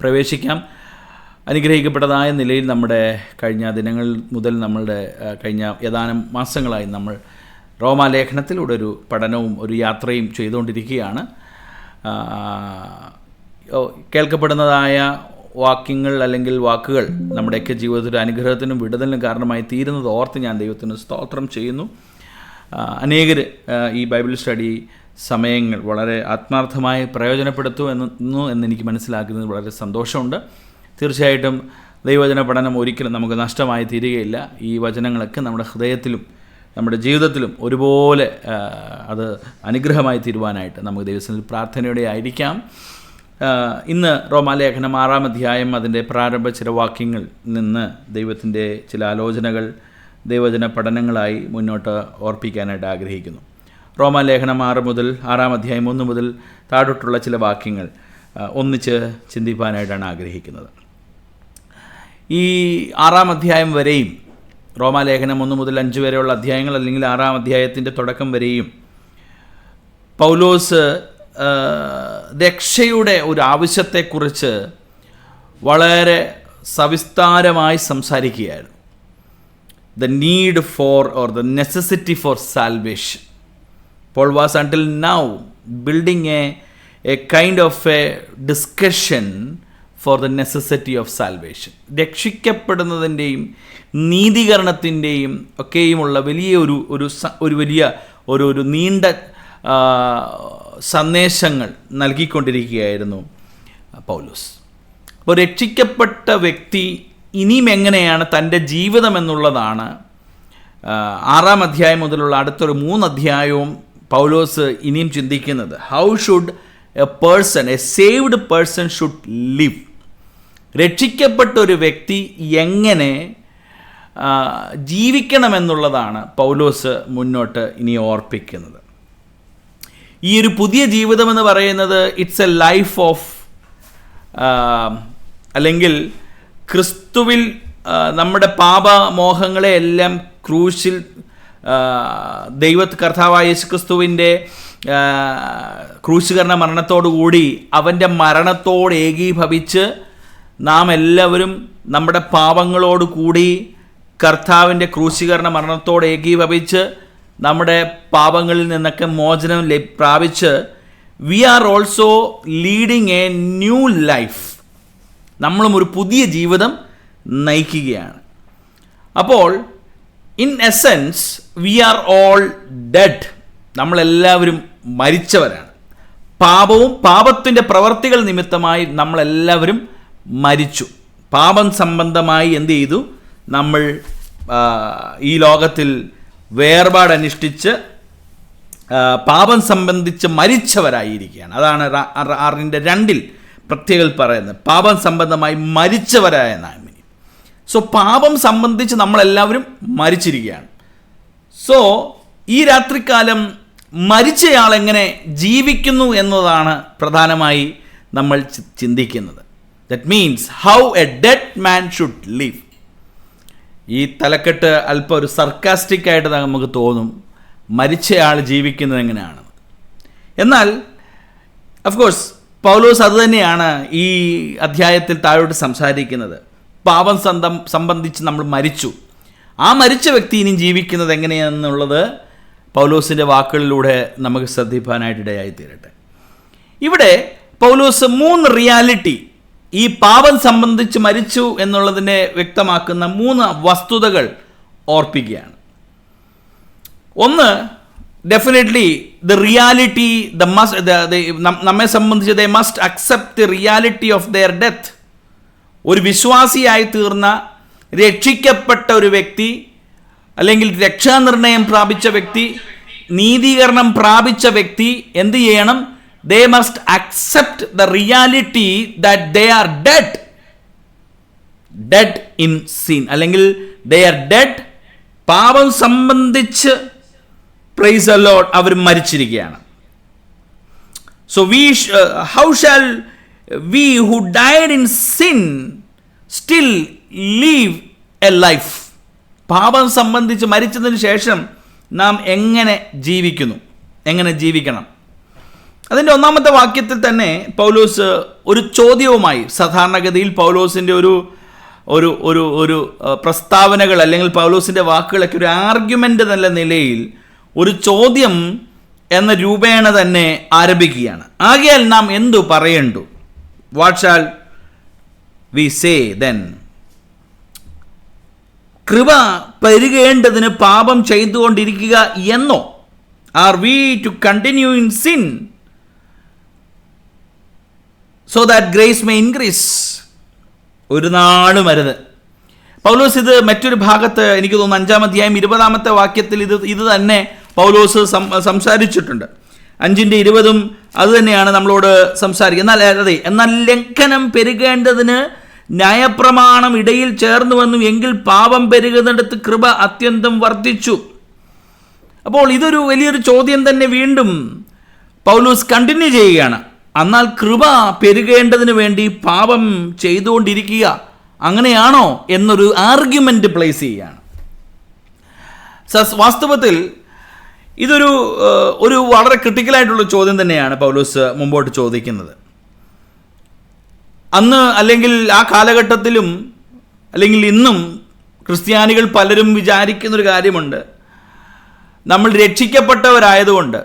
പ്രവേശിക്കാം. അനുഗ്രഹിക്കപ്പെട്ടതായ നിലയിൽ നമ്മുടെ കഴിഞ്ഞ ദിനങ്ങൾ മുതൽ കഴിഞ്ഞ ഏതാനും മാസങ്ങളായി നമ്മൾ റോമാലേഖനത്തിലൂടെ ഒരു പഠനവും ഒരു യാത്രയും ചെയ്തുകൊണ്ടിരിക്കുകയാണ്. കേൾക്കപ്പെടുന്നതായ വാക്യങ്ങൾ അല്ലെങ്കിൽ വാക്കുകൾ നമ്മുടെയൊക്കെ ജീവിതത്തിൻ്റെ അനുഗ്രഹത്തിനും വിടുതലിനും കാരണമായി തീരുന്നത് ഓർത്ത് ഞാൻ ദൈവത്തിന് സ്തോത്രം ചെയ്യുന്നു. അനേകർ ഈ ബൈബിൾ സ്റ്റഡി സമയങ്ങൾ വളരെ ആത്മാർത്ഥമായി പ്രയോജനപ്പെടുത്തുന്നു എന്നെനിക്ക് മനസ്സിലാക്കുന്നത് വളരെ സന്തോഷമുണ്ട്. തീർച്ചയായിട്ടും ദൈവവചന പഠനം ഒരിക്കലും നമുക്ക് നഷ്ടമായി തീരുകയില്ല. ഈ വചനങ്ങളൊക്കെ നമ്മുടെ ഹൃദയത്തിലും നമ്മുടെ ജീവിതത്തിലും ഒരുപോലെ അത് അനുഗ്രഹമായി തീരുവാനായിട്ട് നമുക്ക് ദൈവത്തിൽ പ്രാർത്ഥനയോടെ ആയിരിക്കാം. ഇന്ന് റോമാലേഖനം 6-ാം അധ്യായം അതിൻ്റെ പ്രാരംഭ ചില വാക്യങ്ങൾ നിന്ന് ദൈവത്തിൻ്റെ ചില ആലോചനകൾ ദൈവവചന പഠനങ്ങളായി മുന്നോട്ട് ഓർപ്പിക്കാനായിട്ട് ആഗ്രഹിക്കുന്നു. റോമാലേഖനം 6-ാം അധ്യായം 1 മുതൽ താഴോട്ടുള്ള ചില വാക്യങ്ങൾ ഒന്നിച്ച് ചിന്തിപ്പാനായിട്ടാണ് ആഗ്രഹിക്കുന്നത്. ഈ 6-ാം അധ്യായം വരെയും റോമാലേഖനം 1 മുതൽ 5 വരെയുള്ള അധ്യായങ്ങൾ അല്ലെങ്കിൽ 6-ാം അധ്യായത്തിൻ്റെ തുടക്കം വരെയും പൗലോസ് രക്ഷയുടെ ഒരു ആവശ്യത്തെക്കുറിച്ച് വളരെ സവിസ്താരമായി സംസാരിക്കുകയായിരുന്നു. The need for or the necessity for salvation. Paul was until now building a kind of a discussion for the necessity of salvation. രക്ഷിക്കപ്പെടുന്നതിൻ്റെയും നീതീകരണത്തിൻ്റെയും ഒക്കെയുമുള്ള ഒരു നീണ്ട സന്ദേശങ്ങൾ നൽകിക്കൊണ്ടിരിക്കുകയായിരുന്നു പൗലോസ്. അപ്പോൾ രക്ഷിക്കപ്പെട്ട വ്യക്തി ഇനിയും എങ്ങനെയാണ് തൻ്റെ ജീവിതം എന്നുള്ളതാണ് 6-ാം അധ്യായം മുതലുള്ള അടുത്തൊരു 3 അധ്യായവും പൗലോസ് ഇനിയും ചിന്തിക്കുന്നത്. How should A saved person should live. രക്ഷിക്കപ്പെട്ട ഒരു വ്യക്തി എങ്ങനെ ജീവിക്കണമെന്നുള്ളതാണ് പൗലോസ് മുന്നോട്ട് ഇനി ഓർപ്പിക്കുന്നത്. ഈ ഒരു പുതിയ ജീവിതമെന്ന് പറയുന്നത് ഇറ്റ്സ് എ ലൈഫ് ഓഫ് അല്ലെങ്കിൽ ക്രിസ്തുവിൽ നമ്മുടെ പാപമോഹങ്ങളെ എല്ലാം ക്രൂശിൽ കർത്താവായ യേശു ക്രിസ്തുവിൻ്റെ ക്രൂശീകരണ മരണത്തോടുകൂടി അവൻ്റെ മരണത്തോട് ഏകീഭവിച്ച് നാം എല്ലാവരും നമ്മുടെ പാപങ്ങളോട് കൂടി കർത്താവിൻ്റെ ക്രൂശീകരണ മരണത്തോട് ഏകീഭവിച്ച് നമ്മുടെ പാപങ്ങളിൽ നിന്നൊക്കെ മോചനം പ്രാപിച്ച് we are also leading a new life. നമ്മളും ഒരു പുതിയ ജീവിതം നയിക്കുകയാണ്. അപ്പോൾ in essence we are all dead. നമ്മളെല്ലാവരും മരിച്ചവരാണ്. പാപത്തിൻ്റെ പ്രവർത്തികൾ നിമിത്തമായി നമ്മളെല്ലാവരും മരിച്ചു. പാപം സംബന്ധമായി എന്ത് ചെയ്തു? നമ്മൾ ഈ ലോകത്തിൽ വേർപാടനുഷ്ഠിച്ച് പാപം സംബന്ധിച്ച് മരിച്ചവരായിരിക്കുകയാണ്. അതാണ് 6:2 പ്രത്യേകം പറയുന്നത്. പാപം സംബന്ധമായി മരിച്ചവരായ നാം. സോ പാപം സംബന്ധിച്ച് നമ്മളെല്ലാവരും മരിച്ചിരിക്കുകയാണ്. സോ ഈ രാത്രികാലം മരിച്ചയാൾ എങ്ങനെ ജീവിക്കുന്നു എന്നതാണ് പ്രധാനമായി നമ്മൾ ചിന്തിക്കുന്നത്. That means how a dead man should live. ഈ തലക്കെട്ട് അല്പം ഒരു സർക്കാസ്റ്റിക് ആയിട്ട് നമുക്ക് തോന്നും, മരിച്ചയാൾ ജീവിക്കുന്നത് എങ്ങനെയാണ്. എന്നാൽ ഓഫ്കോഴ്സ് പൗലോസ് അതുതന്നെയാണ് ഈ അധ്യായത്തിൽ താഴോട്ട് സംസാരിക്കുന്നത്. പാപം സംബന്ധിച്ച് നമ്മൾ മരിച്ചു. ആ മരിച്ച വ്യക്തി ഇനി ജീവിക്കുന്നത് എങ്ങനെയാണെന്നുള്ളത് പൗലോസിൻ്റെ വാക്കുകളിലൂടെ നമുക്ക് ശ്രദ്ധിക്കാനായിട്ടിടയായി തീരട്ടെ. ഇവിടെ പൗലോസ് 3 റിയാലിറ്റി, ഈ പാപം സംബന്ധിച്ച് മരിച്ചു എന്നുള്ളതിനെ വ്യക്തമാക്കുന്ന 3 വസ്തുതകൾ ഓർപ്പിക്കുകയാണ്. ഒന്ന്, ഡെഫിനറ്റ്ലി ദ റിയാലിറ്റി നമ്മെ സംബന്ധിച്ച് ദേ must accept the reality of their death. ഒരു വിശ്വാസിയായി തീർന്ന രക്ഷിക്കപ്പെട്ട ഒരു വ്യക്തി അല്ലെങ്കിൽ രക്ഷാനിർണയം പ്രാപിച്ച വ്യക്തി, നീതീകരണം പ്രാപിച്ച വ്യക്തി എന്ത് ചെയ്യണം? They must accept the reality that they are dead in sin. അല്ലെങ്കിൽ they are dead, പാപം സംബന്ധിച്ച് praise the Lord our മരിച്ചിരിക്കുകയാണ്. So how shall we who died in sin still live a life? പാപം സംബന്ധിച്ച് മരിച്ചതിന് ശേഷം നാം എങ്ങനെ ജീവിക്കണം? അതിൻ്റെ 1-ാമത്തെ വാക്യത്തിൽ തന്നെ പൗലോസ് ഒരു ചോദ്യവുമായി, സാധാരണഗതിയിൽ പൗലോസിൻ്റെ ഒരു ഒരു ഒരു ഒരു പ്രസ്താവനകൾ അല്ലെങ്കിൽ പൗലോസിൻ്റെ വാക്കുകളൊക്കെ ഒരു ആർഗ്യുമെൻ്റ് എന്ന നിലയിൽ ഒരു ചോദ്യം എന്ന രൂപേണ തന്നെ ആരംഭിക്കുകയാണ്. ആകയാൽ നാം എന്തു പറയണ്ടു? What shall we say then? കൃപ പെരുകേണ്ടതിന് പാപം ചെയ്തുകൊണ്ടിരിക്കുക എന്നോ? Are we to continue in sin so that grace may increase? ഒരു നാളും അരുത്. പൗലോസ് ഇത് മറ്റൊരു ഭാഗത്ത്, എനിക്ക് തോന്നുന്നു 5-ാം അധ്യായം 20-ാമത്തെ വാക്യത്തിൽ ഇത് തന്നെ പൗലോസ് സംസാരിച്ചിട്ടുണ്ട്. 5:20 അത് തന്നെയാണ് നമ്മളോട് സംസാരിക്കുന്നത്. എന്നാൽ ലംഘനം പെരുകേണ്ടതിന് ന്യായപ്രമാണം ഇടയിൽ ചേർന്നുവെന്നും എങ്കിൽ പാപം പെരുകുന്നിടത്ത് കൃപ അത്യന്തം വർദ്ധിച്ചു. അപ്പോൾ ഇതൊരു വലിയൊരു ചോദ്യം തന്നെ വീണ്ടും പൗലോസ് കണ്ടിന്യൂ ചെയ്യുകയാണ്. എന്നാൽ കൃപ പെരുകേണ്ടതിന് വേണ്ടി പാപം ചെയ്തുകൊണ്ടിരിക്കുക, അങ്ങനെയാണോ എന്നൊരു ആർഗ്യുമെൻ്റ് പ്ലേസ് ചെയ്യുകയാണ്. വാസ്തവത്തിൽ ഇതൊരു ഒരു വളരെ ക്രിട്ടിക്കലായിട്ടുള്ള ചോദ്യം തന്നെയാണ് പൗലോസ് മുമ്പോട്ട് ചോദിക്കുന്നത്. അന്ന് അല്ലെങ്കിൽ ആ കാലഘട്ടത്തിലും അല്ലെങ്കിൽ ഇന്നും ക്രിസ്ത്യാനികൾ പലരും വിചാരിക്കുന്നൊരു കാര്യമുണ്ട്, നമ്മൾ രക്ഷിക്കപ്പെട്ടവരായതുകൊണ്ട്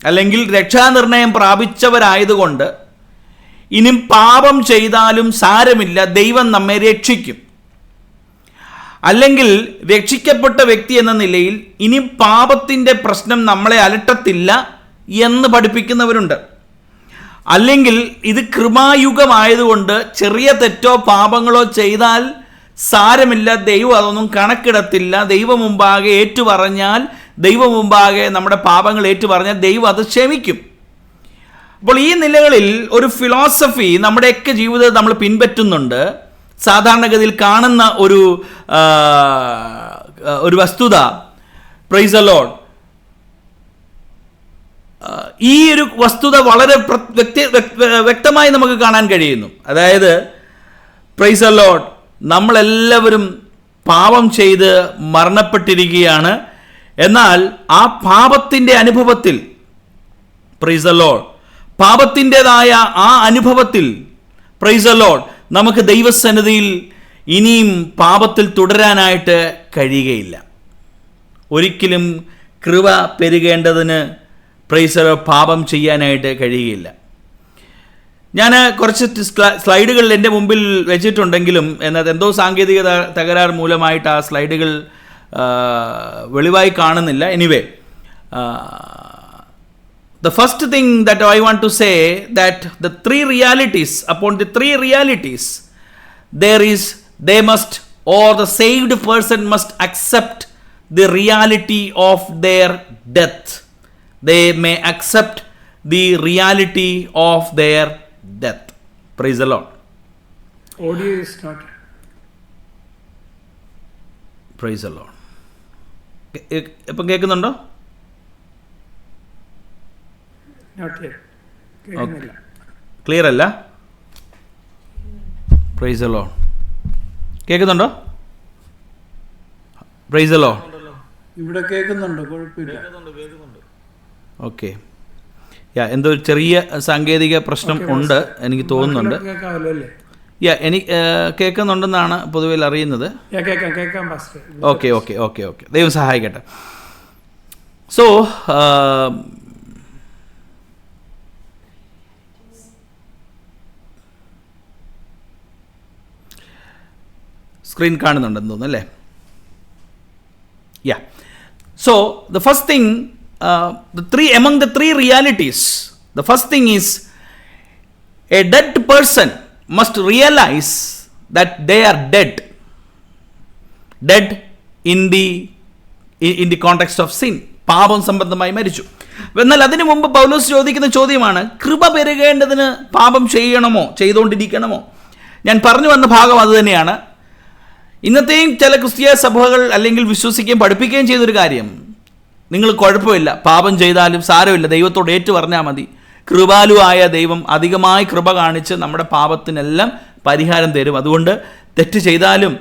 അല്ലെങ്കിൽ രക്ഷാനിർണയം പ്രാപിച്ചവരായതുകൊണ്ട് ഇനി പാപം ചെയ്താലും സാരമില്ല, ദൈവം നമ്മെ രക്ഷിക്കും. അല്ലെങ്കിൽ രക്ഷിക്കപ്പെട്ട വ്യക്തി എന്ന നിലയിൽ ഇനി പാപത്തിൻ്റെ പ്രശ്നം നമ്മളെ അലട്ടത്തില്ല എന്ന് പഠിപ്പിക്കുന്നവരുണ്ട്. അല്ലെങ്കിൽ ഇത് കൃപായുഗമായതുകൊണ്ട് ചെറിയ തെറ്റോ പാപങ്ങളോ ചെയ്താൽ സാരമില്ല, ദൈവം അതൊന്നും കണക്കിടത്തില്ല, ദൈവം മുമ്പാകെ ഏറ്റുപറഞ്ഞാൽ, ദൈവം മുമ്പാകെ നമ്മുടെ പാപങ്ങൾ ഏറ്റുപറഞ്ഞാൽ ദൈവം അത് ക്ഷമിക്കും. അപ്പോൾ ഈ നിലകളിൽ ഒരു ഫിലോസഫി നമ്മുടെയൊക്കെ ജീവിതത്തിൽ നമ്മൾ പിൻപറ്റുന്നുണ്ട്. സാധാരണഗതിയിൽ കാണുന്ന ഒരു വസ്തുത, പ്രൈസ് ദി ലോർഡ്, ഈ ഒരു വസ്തുത വളരെ വ്യക്തമായി നമുക്ക് കാണാൻ കഴിയുന്നു. അതായത് പ്രൈസ് ദി ലോർഡ്, നമ്മളെല്ലാവരും പാപം ചെയ്ത് മരണപ്പെട്ടിരിക്കുകയാണ്. എന്നാൽ ആ പാപത്തിൻ്റെ അനുഭവത്തിൽ, പ്രൈസ് ദി ലോർഡ്, പാപത്തിൻ്റെതായ ആ അനുഭവത്തിൽ, പ്രൈസ് ദി ലോർഡ്, നമുക്ക് ദൈവസന്നിധിയിൽ ഇനിയും പാപത്തിൽ തുടരാനായിട്ട് കഴിയുകയില്ല. ഒരിക്കലും കൃപ പെരുകേണ്ടതിന്, പ്രൈസ് ദി ലോർഡ്, പാപം ചെയ്യാനായിട്ട് കഴിയുകയില്ല. ഞാൻ കുറച്ച് സ്ലൈഡുകൾ എൻ്റെ മുമ്പിൽ വെച്ചിട്ടുണ്ടെങ്കിലും എന്നാൽ എന്തോ സാങ്കേതിക തകരാർ മൂലമായിട്ട് ആ സ്ലൈഡുകൾ വെളിവായി കാണുന്നില്ല. Anyway, the first thing that I want to say that the three realities, upon the three realities they must, or the saved person must accept the reality of their death. They may accept the reality of their death. Praise the Lord. Audio is not. Praise the Lord. ഇപ്പം കേൾക്കുന്നുണ്ടോ? Clear അല്ല. Praise the Lord. കേൾക്കുന്നുണ്ടോ? Praise the Lord. ഇവിടെ കേൾക്കുന്നുണ്ട്, കുഴപ്പമില്ല. Okay, എന്തോ ഒരു ചെറിയ സാങ്കേതിക പ്രശ്നം ഉണ്ട് എനിക്ക് തോന്നുന്നുണ്ട്. എനിക്ക് കേൾക്കുന്നുണ്ടെന്നാണ് പൊതുവെ അറിയുന്നത്. ഓക്കെ ഓക്കെ ഓക്കെ ഓക്കെ, ദൈവം സഹായിക്കട്ടെ. സോ സ്ക്രീൻ കാണുന്നുണ്ടെന്ന് തോന്നുന്നു അല്ലേ? So the first thing, among the three realities, the first thing is a dead person must realize that they are dead in the context of sin. പാപം സംബന്ധമായി മരിച്ചു. എന്നാൽ അതിനു മുമ്പ് പൗലോസ് ചോദിക്കുന്ന ചോദ്യമാണ്, കൃപ പെരുകേണ്ടതിന് പാപം ചെയ്യണമോ, ചെയ്തുകൊണ്ടിരിക്കണമോ? ഞാൻ പറഞ്ഞു വന്ന ഭാഗം അത് തന്നെയാണ്. ഇന്നത്തെയും ചില ക്രിസ്തീയ സഭകൾ അല്ലെങ്കിൽ വിശ്വസിക്കുകയും പഠിപ്പിക്കുകയും ചെയ്തൊരു കാര്യം, നിങ്ങൾ കുഴപ്പമില്ല, പാപം ചെയ്താലും സാരമില്ല, ദൈവത്തോട് ഏറ്റു പറഞ്ഞാൽ മതി, കൃപാലുവായ ദൈവം അധികമായി കൃപ കാണിച്ച് നമ്മുടെ പാപത്തിനെല്ലാം പരിഹാരം തരും, അതുകൊണ്ട് തെറ്റ് ചെയ്താലും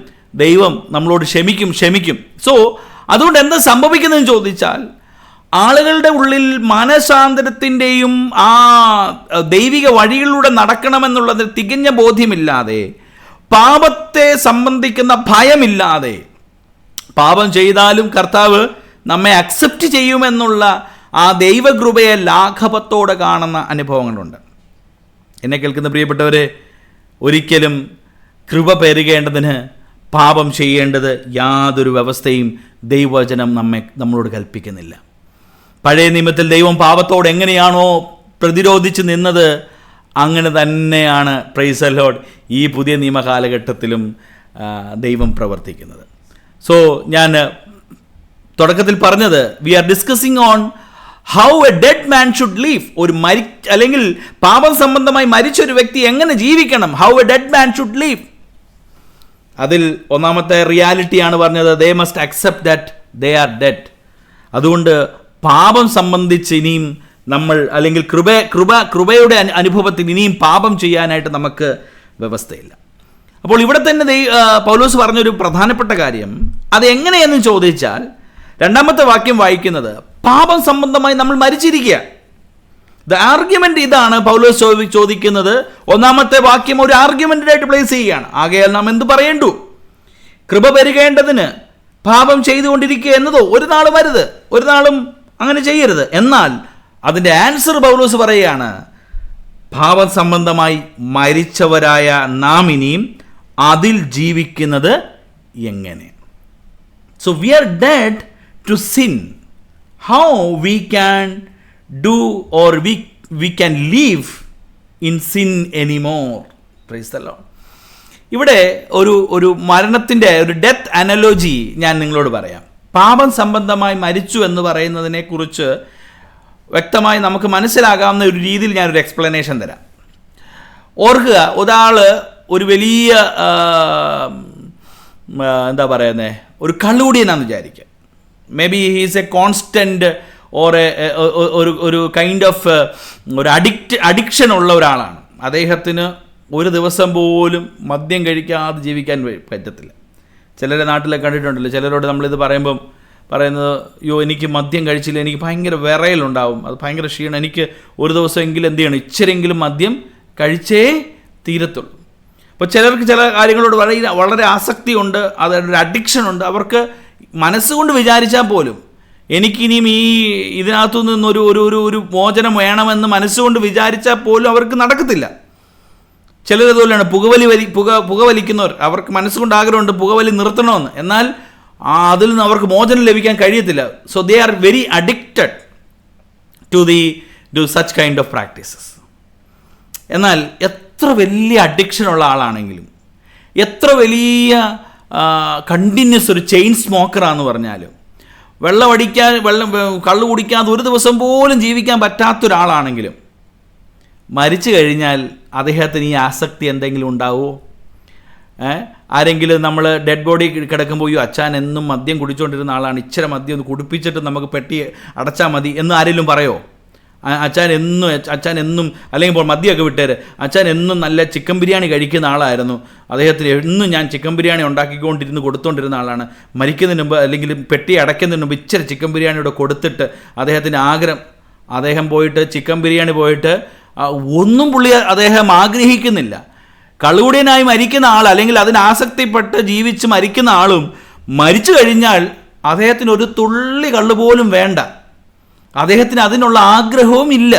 ദൈവം നമ്മളോട് ക്ഷമിക്കും. സോ അതുകൊണ്ട് എന്താ സംഭവിക്കുന്നതെന്ന് ചോദിച്ചാൽ, ആളുകളുടെ ഉള്ളിൽ മാനസാന്തരത്തിൻ്റെയും ആ ദൈവിക വഴികളിലൂടെ നടക്കണമെന്നുള്ളത് തികഞ്ഞ ബോധ്യമില്ലാതെ, പാപത്തെ സംബന്ധിക്കുന്ന ഭയമില്ലാതെ, പാപം ചെയ്താലും കർത്താവ് നമ്മെ അക്സെപ്റ്റ് ചെയ്യുമെന്നുള്ള ആ ദൈവകൃപയെ ലാഘവത്തോടെ കാണുന്ന അനുഭവങ്ങളുണ്ട്. എന്നെ കേൾക്കുന്ന പ്രിയപ്പെട്ടവരെ, ഒരിക്കലും കൃപ പെരുകേണ്ടതിന് പാപം ചെയ്യേണ്ടത് യാതൊരു വ്യവസ്ഥയും ദൈവവചനം നമ്മളോട് കൽപ്പിക്കുന്നില്ല. പഴയ നിയമത്തിൽ ദൈവം പാപത്തോട് എങ്ങനെയാണോ പ്രതിരോധിച്ച് നിന്നത്, അങ്ങനെ തന്നെയാണ് പ്രൈസ് ദി ലോർഡ് ഈ പുതിയ നിയമ കാലഘട്ടത്തിലും ദൈവം പ്രവർത്തിക്കുന്നത്. സോ ഞാൻ തുടക്കത്തിൽ പറഞ്ഞത്, we are discussing on how a dead man should live. അല്ലെങ്കിൽ പാപം സംബന്ധമായി മരിച്ചൊരു വ്യക്തി എങ്ങനെ ജീവിക്കണം, how a dead man should live. അതിൽ ഒന്നാമത്തെ റിയാലിറ്റിയാണ് പറഞ്ഞത്, they must accept that they are dead. അതുകൊണ്ട് പാപം സംബന്ധിച്ച് ഇനിയും നമ്മൾ, അല്ലെങ്കിൽ കൃപയുടെ അനുഭവത്തിൽ ഇനിയും പാപം ചെയ്യാനായിട്ട് നമുക്ക് വ്യവസ്ഥയില്ല. അപ്പോൾ ഇവിടെ തന്നെ പൗലോസ് പറഞ്ഞൊരു പ്രധാനപ്പെട്ട കാര്യം അത് എങ്ങനെയെന്ന് ചോദിച്ചാൽ, രണ്ടാമത്തെ വാക്യം വായിക്കുന്നത്, പാപം സംബന്ധമായി നമ്മൾ മരിച്ചിരിക്കുക. ദ ആർഗ്യുമെന്റ് ഇതാണ് പൗലോസ് ചോദിക്കുന്നത്. ഒന്നാമത്തെ വാക്യം ഒരു ആർഗ്യുമെന്റായിട്ട് പ്ലേസ് ചെയ്യുകയാണ്. ആകയാൽ നാം എന്ത് പറയേണ്ടു? കൃപ പെരുകേണ്ടതിന് പാപം ചെയ്തുകൊണ്ടിരിക്കുക എന്നതോ ഒരു നാളും വരുത്, ഒരു നാളും അങ്ങനെ ചെയ്യരുത്. എന്നാൽ അതിൻ്റെ ആൻസർ പൗലോസ് പറയുകയാണ്, പാപം സംബന്ധമായി മരിച്ചവരായ നാം ഇനിയും അതിൽ ജീവിക്കുന്നത് എങ്ങനെ? So we are dead to sin. How we can do or we can live in sin anymore? Praise the Lord. ഇവിടെ ഒരു മരണത്തിൻ്റെ ഒരു ഡെത്ത് അനലോജി ഞാൻ നിങ്ങളോട് പറയാം. പാപം സംബന്ധമായി മരിച്ചു എന്ന് പറയുന്നതിനെ കുറിച്ച് വ്യക്തമായി നമുക്ക് മനസ്സിലാകാവുന്ന ഒരു രീതിയിൽ ഞാനൊരു എക്സ്പ്ലനേഷൻ തരാം. ഓർക്കുക, ഒരാൾ ഒരു വലിയ എന്താ പറയുന്നത്, ഒരു കള്ളുകൂടിയനാണെന്ന് വിചാരിക്കുക. May be he's A constant or ഒരു കൈൻഡ് ഓഫ് ഒരു അഡിക്ഷൻ ഉള്ള ഒരാളാണ്. അദ്ദേഹത്തിന് ഒരു ദിവസം പോലും മദ്യം കഴിക്കാതെ ജീവിക്കാൻ പറ്റത്തില്ല. ചിലരെ നാട്ടിലൊക്കെ കണ്ടിട്ടുണ്ടല്ലോ, ചിലരോട് നമ്മളിത് പറയുമ്പം പറയുന്നത്, അയ്യോ എനിക്ക് മദ്യം കഴിച്ചില്ല, എനിക്ക് ഭയങ്കര വിറയലുണ്ടാവും, അത് ഭയങ്കര ക്ഷീണം, എനിക്ക് ഒരു ദിവസമെങ്കിലും എന്ത് ചെയ്യണം, ഇച്ചിരെങ്കിലും മദ്യം കഴിച്ചേ തീരത്തുള്ളൂ. അപ്പോൾ ചിലർക്ക് ചില കാര്യങ്ങളോട് വളരെ ആസക്തിയുണ്ട്, അതൊരു അഡിക്ഷനുണ്ട്. അവർക്ക് മനസ്സുകൊണ്ട് വിചാരിച്ചാൽ പോലും എനിക്കിനിയും ഇതിനകത്തു നിന്നൊരു ഒരു ഒരു മോചനം വേണമെന്ന് മനസ്സുകൊണ്ട് വിചാരിച്ചാൽ പോലും അവർക്ക് നടക്കത്തില്ല. ചിലരതുപോലെയാണ് പുകവലിക്കുന്നവർ. അവർക്ക് മനസ്സുകൊണ്ട് ആഗ്രഹമുണ്ട് പുകവലി നിർത്തണമെന്ന്, എന്നാൽ അതിൽ നിന്ന് അവർക്ക് മോചനം ലഭിക്കാൻ കഴിയത്തില്ല. So they are very addicted to such kind of practices. എന്നാൽ എത്ര വലിയ അഡിക്ഷനുള്ള ആളാണെങ്കിലും, എത്ര വലിയ കണ്ടിന്യൂസ് ഒരു ചെയിൻ സ്മോക്കറാന്ന് പറഞ്ഞാലും, കള്ളു കുടിക്കാതെ ഒരു ദിവസം പോലും ജീവിക്കാൻ പറ്റാത്തൊരാളാണെങ്കിലും, മരിച്ചു കഴിഞ്ഞാൽ അദ്ദേഹത്തിന് ഈ ആസക്തി എന്തെങ്കിലും ഉണ്ടാവുമോ? ആരെങ്കിലും നമ്മൾ ഡെഡ് ബോഡി കിടക്കുമ്പോൾ, അച്ഛൻ എന്നും മദ്യം കുടിച്ചുകൊണ്ടിരുന്ന ആളാണ്, ഇച്ചിരി മദ്യം ഒന്ന് കുടിപ്പിച്ചിട്ട് നമുക്ക് പെട്ടി അടച്ചാൽ മതി എന്ന് ആരെങ്കിലും പറയോ? അച്ഛൻ എന്നും അല്ലെങ്കിൽ ഇപ്പോൾ മദ്യമൊക്കെ വിട്ടേര്, അച്ഛൻ എന്നും നല്ല ചിക്കൻ ബിരിയാണി കഴിക്കുന്ന ആളായിരുന്നു, അദ്ദേഹത്തിന് എന്നും ഞാൻ ചിക്കൻ ബിരിയാണി കൊടുത്തുകൊണ്ടിരുന്ന ആളാണ്, മരിക്കുന്നതിന് മുമ്പ് അല്ലെങ്കിൽ പെട്ടി അടയ്ക്കുന്നതിന് മുമ്പ് ഇച്ചിരി ചിക്കൻ ബിരിയാണിയോടെ കൊടുത്തിട്ട് അദ്ദേഹത്തിൻ്റെ ആഗ്രഹം, അദ്ദേഹം പോയിട്ട് ചിക്കൻ ബിരിയാണി പോയിട്ട് ഒന്നും അദ്ദേഹം ആഗ്രഹിക്കുന്നില്ല. കള്ളുകൂടിയനായി മരിക്കുന്ന ആൾ, അല്ലെങ്കിൽ അതിന് ആസക്തിപ്പെട്ട് ജീവിച്ച് മരിക്കുന്ന ആളും മരിച്ചു കഴിഞ്ഞാൽ അദ്ദേഹത്തിന് ഒരു തുള്ളി കള്ളു പോലും വേണ്ട, അദ്ദേഹത്തിന് അതിനുള്ള ആഗ്രഹവും ഇല്ല,